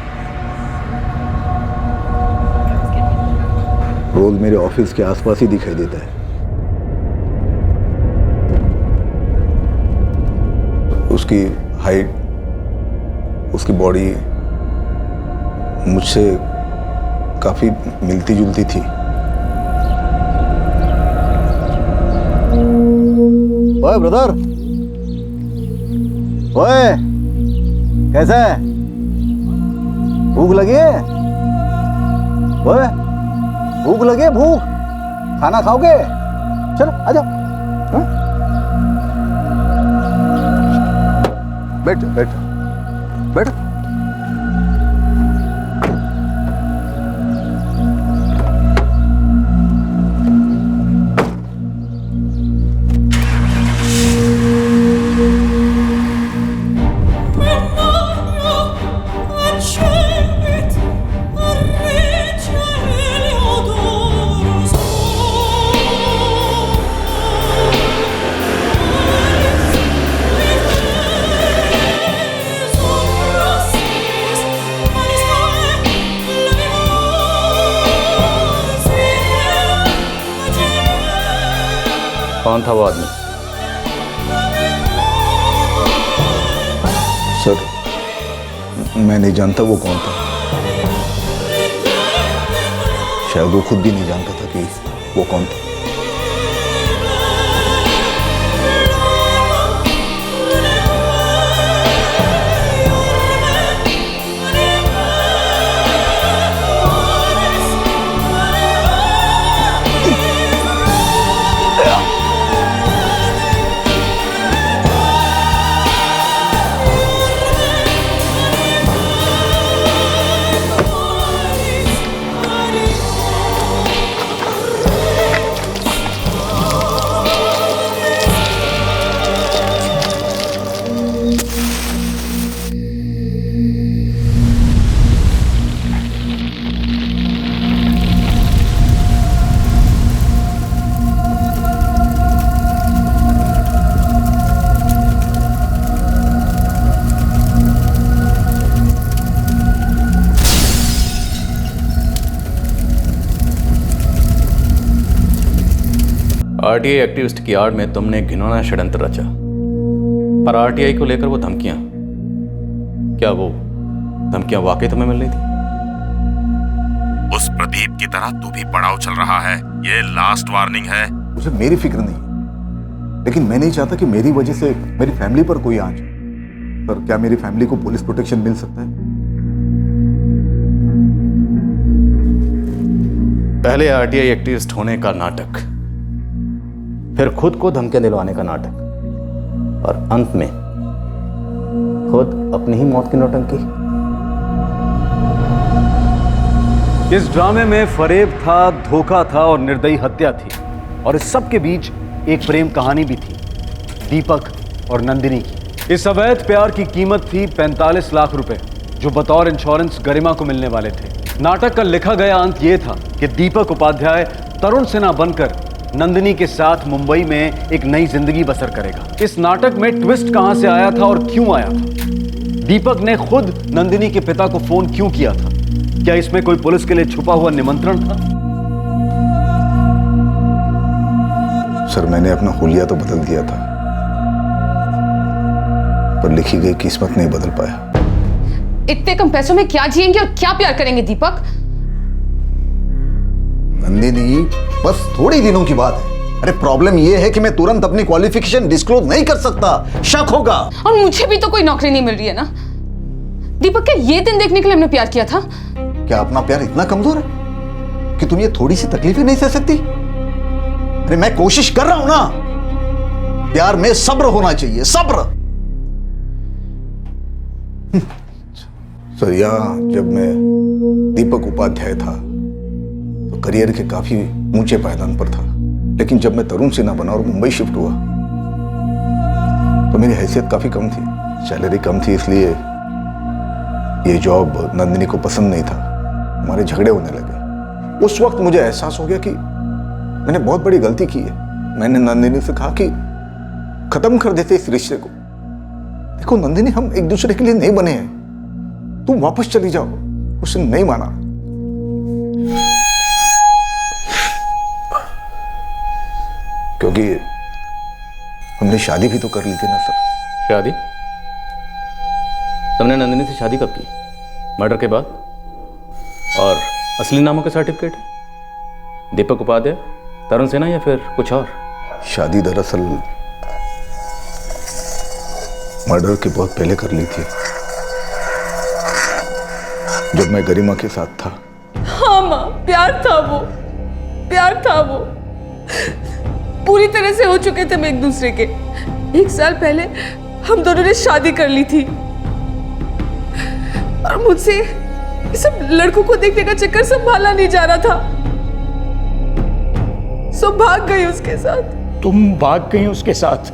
[SPEAKER 7] रोज मेरे ऑफिस के आसपास ही दिखाई देता है। उसकी हाइट, उसकी बॉडी मुझसे काफी मिलती जुलती थी। ओए ब्रदर, ओए कैसा है? भूख लगी है? ओए भूख लगी है? भूख, खाना खाओगे? चलो आ जाओ। हाँ? बैठो बैठो बैठो।
[SPEAKER 11] कौन था वो आदमी?
[SPEAKER 7] सर मैं नहीं जानता वो कौन था। शायद वो खुद भी नहीं जानता था कि वो कौन था।
[SPEAKER 11] आरटीआई एक्टिविस्ट की आड़ में तुमने घिनौना षड्यंत्र रचा। पर आरटीआई को लेकर वो धमकियां, क्या वो धमकियां वाकई तुम्हें मिल रही थी?
[SPEAKER 16] उस प्रदीप की तरह तू भी बड़ा उछल रहा है। ये लास्ट वार्निंग है।
[SPEAKER 7] मुझे मेरी फिक्र नहीं है, लेकिन मैं नहीं चाहता कि मेरी वजह से मेरी फैमिली पर कोई आंच। सर, क्या मेरी फैमिली को पुलिस प्रोटेक्शन मिल सकता है?
[SPEAKER 11] पहले आरटीआई एक्टिविस्ट होने का नाटक, फिर खुद को धमकियां दिलवाने का नाटक, और अंत में खुद अपनी ही मौत की नौटंकी।
[SPEAKER 10] इस ड्रामे में फरेब था, धोखा था और निर्दयी हत्या थी, और इस सब के बीच एक प्रेम कहानी भी थी, दीपक और नंदिनी की। इस अवैध प्यार की कीमत थी 45 लाख रुपए, जो बतौर इंश्योरेंस गरिमा को मिलने वाले थे। नाटक का लिखा गया अंत यह था कि दीपक उपाध्याय तरुण सिन्हा बनकर नंदिनी के साथ मुंबई में एक नई जिंदगी बसर करेगा। इस नाटक में ट्विस्ट कहां से आया था और क्यों आया था? दीपक ने खुद नंदिनी के पिता को फोन क्यों किया था? क्या इसमें कोई पुलिस के लिए छुपा हुआ निमंत्रण था?
[SPEAKER 7] सर, मैंने अपना हुलिया तो बदल दिया था, पर लिखी गई किस्मत नहीं बदल पाया।
[SPEAKER 2] इतने कम पैसों में क्या जिएंगे और क्या प्यार करेंगे दीपक?
[SPEAKER 7] नंदिनी, बस थोड़े दिनों की बात है। अरे प्रॉब्लम यह है कि मैं तुरंत अपनी क्वालिफिकेशन डिस्क्लोज नहीं कर सकता, शक होगा।
[SPEAKER 2] और मुझे भी तो कोई नौकरी नहीं मिल रही है ना। दीपक, क्या ये दिन देखने के लिए हमने प्यार किया था?
[SPEAKER 7] क्या अपना प्यार इतना कमजोर है कि तुम ये थोड़ी सी तकलीफें नहीं सह सकती? अरे मैं कोशिश कर रहा हूं ना। प्यार में सब्र होना चाहिए, सब्र। सर, यहां जब मैं दीपक उपाध्याय था तो करियर के काफी ऊंचे पायदान पर था, लेकिन जब मैं तरुण सिन्हा बना और मुंबई शिफ्ट हुआ तो मेरी हैसियत काफी कम थी, सैलरी कम थी, इसलिए ये जॉब नंदिनी को पसंद नहीं था। हमारे झगड़े होने लगे। उस वक्त मुझे एहसास हो गया कि मैंने बहुत बड़ी गलती की है। मैंने नंदिनी से कहा कि खत्म कर देते इस रिश्ते को। देखो नंदिनी, हम एक दूसरे के लिए नहीं बने हैं, तुम वापस चली जाओ। उसने नहीं माना। क्योंकि हमने शादी भी तो कर ली थी ना सर।
[SPEAKER 11] शादी? तुमने नंदिनी से शादी कब की? मर्डर के बाद? और असली नामों के सर्टिफिकेट है? दीपक उपाध्याय, तरुण सिन्हा या फिर कुछ और?
[SPEAKER 7] शादी दरअसल मर्डर के बहुत पहले कर ली थी, जब मैं गरिमा के साथ था।
[SPEAKER 2] हाँ माँ, प्यार था वो, प्यार था वो। पूरी तरह से हो चुके थे हम एक दूसरे के। 1 साल पहले हम दोनों ने शादी कर ली थी और मुझसे ये सब लड़कों को देखने का चक्कर संभाला नहीं जा रहा था, सो भाग गई उसके साथ।
[SPEAKER 12] तुम भाग गई उसके साथ,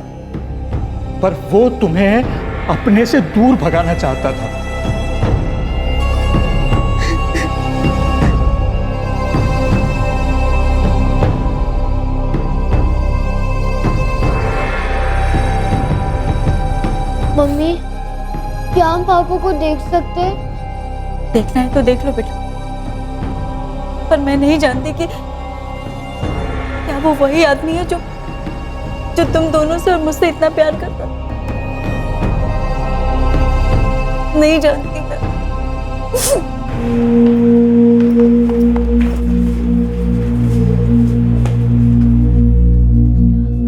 [SPEAKER 12] पर वो तुम्हें अपने से दूर भगाना चाहता था।
[SPEAKER 18] मम्मी, क्या हम पापा को देख सकते हैं?
[SPEAKER 15] देखना है तो देख लो बेटा, पर मैं नहीं जानती कि क्या वो वही आदमी है जो तुम दोनों से और मुझसे इतना प्यार करता। नहीं जानती मैं।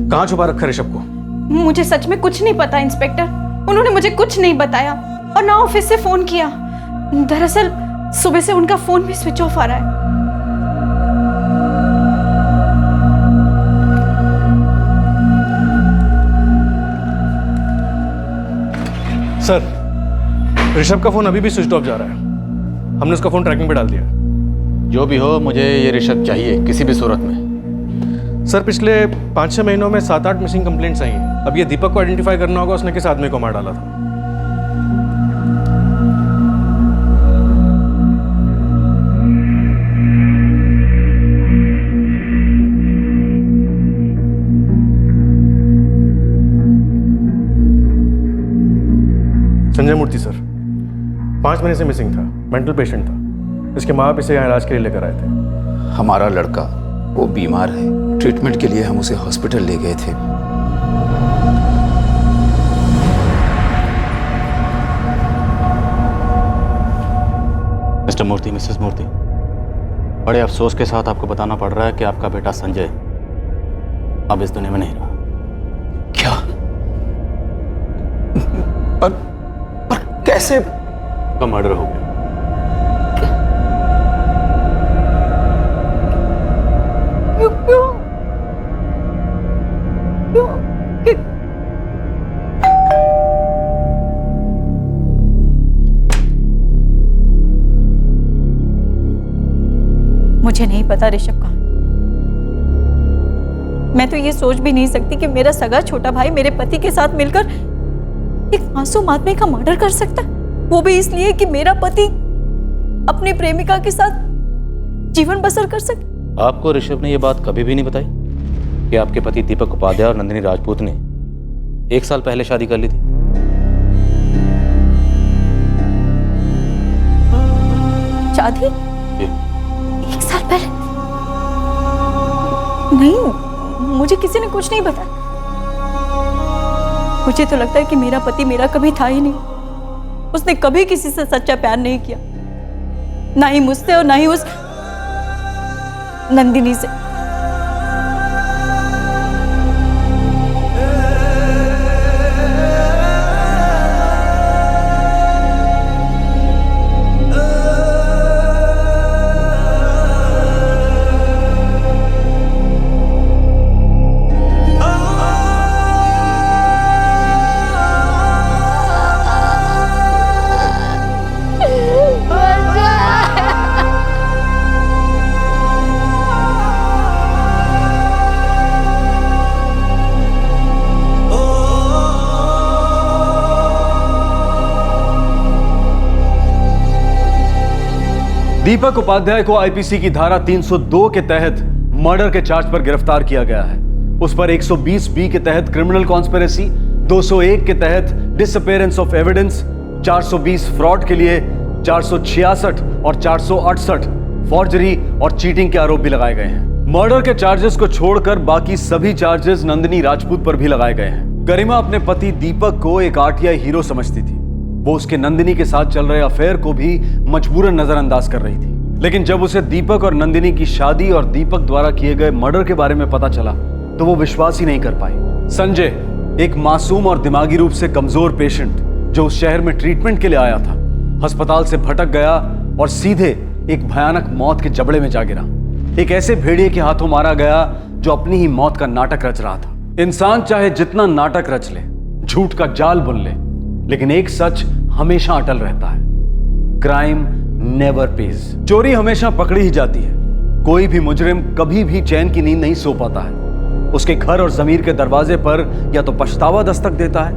[SPEAKER 13] कहां छुपा रखा ऋषभ को?
[SPEAKER 17] मुझे सच में कुछ नहीं पता इंस्पेक्टर। उन्होंने मुझे कुछ नहीं बताया और ना ऑफिस से फोन किया। दरअसल सुबह से उनका फोन भी स्विच ऑफ आ रहा है।
[SPEAKER 13] सर, ऋषभ का फोन अभी भी स्विच ऑफ जा रहा है। हमने उसका फोन ट्रैकिंग पे डाल दिया।
[SPEAKER 11] जो भी हो, मुझे ये ऋषभ चाहिए किसी भी सूरत में।
[SPEAKER 13] सर, पिछले 5-6 महीनों में 7-8 मिसिंग कंप्लेंट्स आई हैं। अब ये दीपक को आइडेंटिफाई करना होगा, उसने किस आदमी को मार डाला था। संजय मूर्ति सर, 5 महीने से मिसिंग था, मेंटल पेशेंट था। इसके माँ बाप इसे यहाँ इलाज के लिए लेकर आए थे।
[SPEAKER 19] हमारा लड़का वो बीमार है, ट्रीटमेंट के लिए हम उसे हॉस्पिटल ले गए थे।
[SPEAKER 11] मिस्टर मूर्ति, मिसेस मूर्ति, बड़े अफसोस के साथ आपको बताना पड़ रहा है कि आपका बेटा संजय अब इस दुनिया में नहीं रहा।
[SPEAKER 12] क्या? पर कैसे?
[SPEAKER 11] उसका मर्डर हो गया।
[SPEAKER 17] क्यों?
[SPEAKER 15] मुझे नहीं पता ऋषभ कहाँ है। मैं तो ये सोच भी नहीं सकती कि मेरा सगा छोटा भाई मेरे पति के साथ मिलकर एक मासूम आदमी का मर्डर कर सकता है, वो भी इसलिए कि मेरा पति अपनी प्रेमिका के साथ जीवन बसर कर सके।
[SPEAKER 11] आपको ऋषभ ने यह बात कभी भी नहीं बताई कि आपके पति दीपक उपाध्याय और नंदिनी राजपूत ने 1 साल पहले शादी कर ली थी?
[SPEAKER 15] शादी 1 साल पहले? नहीं, मुझे किसी ने कुछ नहीं बताया। मुझे तो लगता है कि मेरा पति मेरा कभी था ही नहीं। उसने कभी किसी से सच्चा प्यार नहीं किया, ना ही मुझसे और ना ही उस नंदिनी से।
[SPEAKER 10] दीपक उपाध्याय को आईपीसी की धारा 302 के तहत मर्डर के चार्ज पर गिरफ्तार किया गया है। उस पर 120 बी के तहत क्रिमिनल कॉन्स्पिरेसी, 201 के तहत डिसअपीयरेंस ऑफ एविडेंस, 420 फ्रॉड के लिए, 466 और 468 फॉर्जरी और चीटिंग के आरोप भी लगाए गए हैं। मर्डर के चार्जेस को छोड़कर बाकी सभी चार्जेस नंदिनी राजपूत पर भी लगाए गए हैं। गरिमा अपने पति दीपक को एक आरटीआई हीरो समझती थी। वो उसके नंदिनी के साथ चल रहे अफेयर को भी मजबूरन नजरअंदाज कर रही थी। लेकिन जब उसे दीपक और नंदिनी की शादी और दीपक द्वारा किए गए मर्डर के बारे में पता चला तो वो विश्वास ही नहीं कर पाई। संजय एक मासूम और दिमागी रूप से कमजोर पेशेंट जो उस शहर में ट्रीटमेंट के लिए आया था, अस्पताल से भटक गया और सीधे एक भयानक मौत के जबड़े में जा गिरा। एक ऐसे भेड़िए के हाथों मारा गया जो अपनी ही मौत का नाटक रच रहा था। इंसान चाहे जितना नाटक रच ले, झूठ का जाल बुन ले, लेकिन एक सच हमेशा अटल रहता है, क्राइम नेवर पेज। चोरी हमेशा पकड़ी ही जाती है। कोई भी मुजरिम कभी भी चैन की नींद नहीं सो पाता है। उसके घर और जमीर के दरवाजे पर या तो पछतावा दस्तक देता है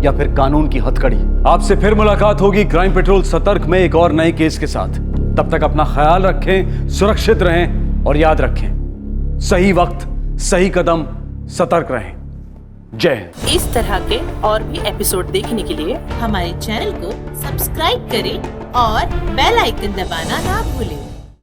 [SPEAKER 10] या फिर कानून की हथकड़ी। आपसे फिर मुलाकात होगी क्राइम पेट्रोल सतर्क में एक और नए केस के साथ। तब तक अपना ख्याल रखें, सुरक्षित रहें और याद रखें, सही वक्त सही कदम, सतर्क रहें। जय हिंद।
[SPEAKER 3] इस तरह के और भी एपिसोड देखने के लिए हमारे चैनल को सब्सक्राइब करें और बेल आइकन दबाना ना भूलें।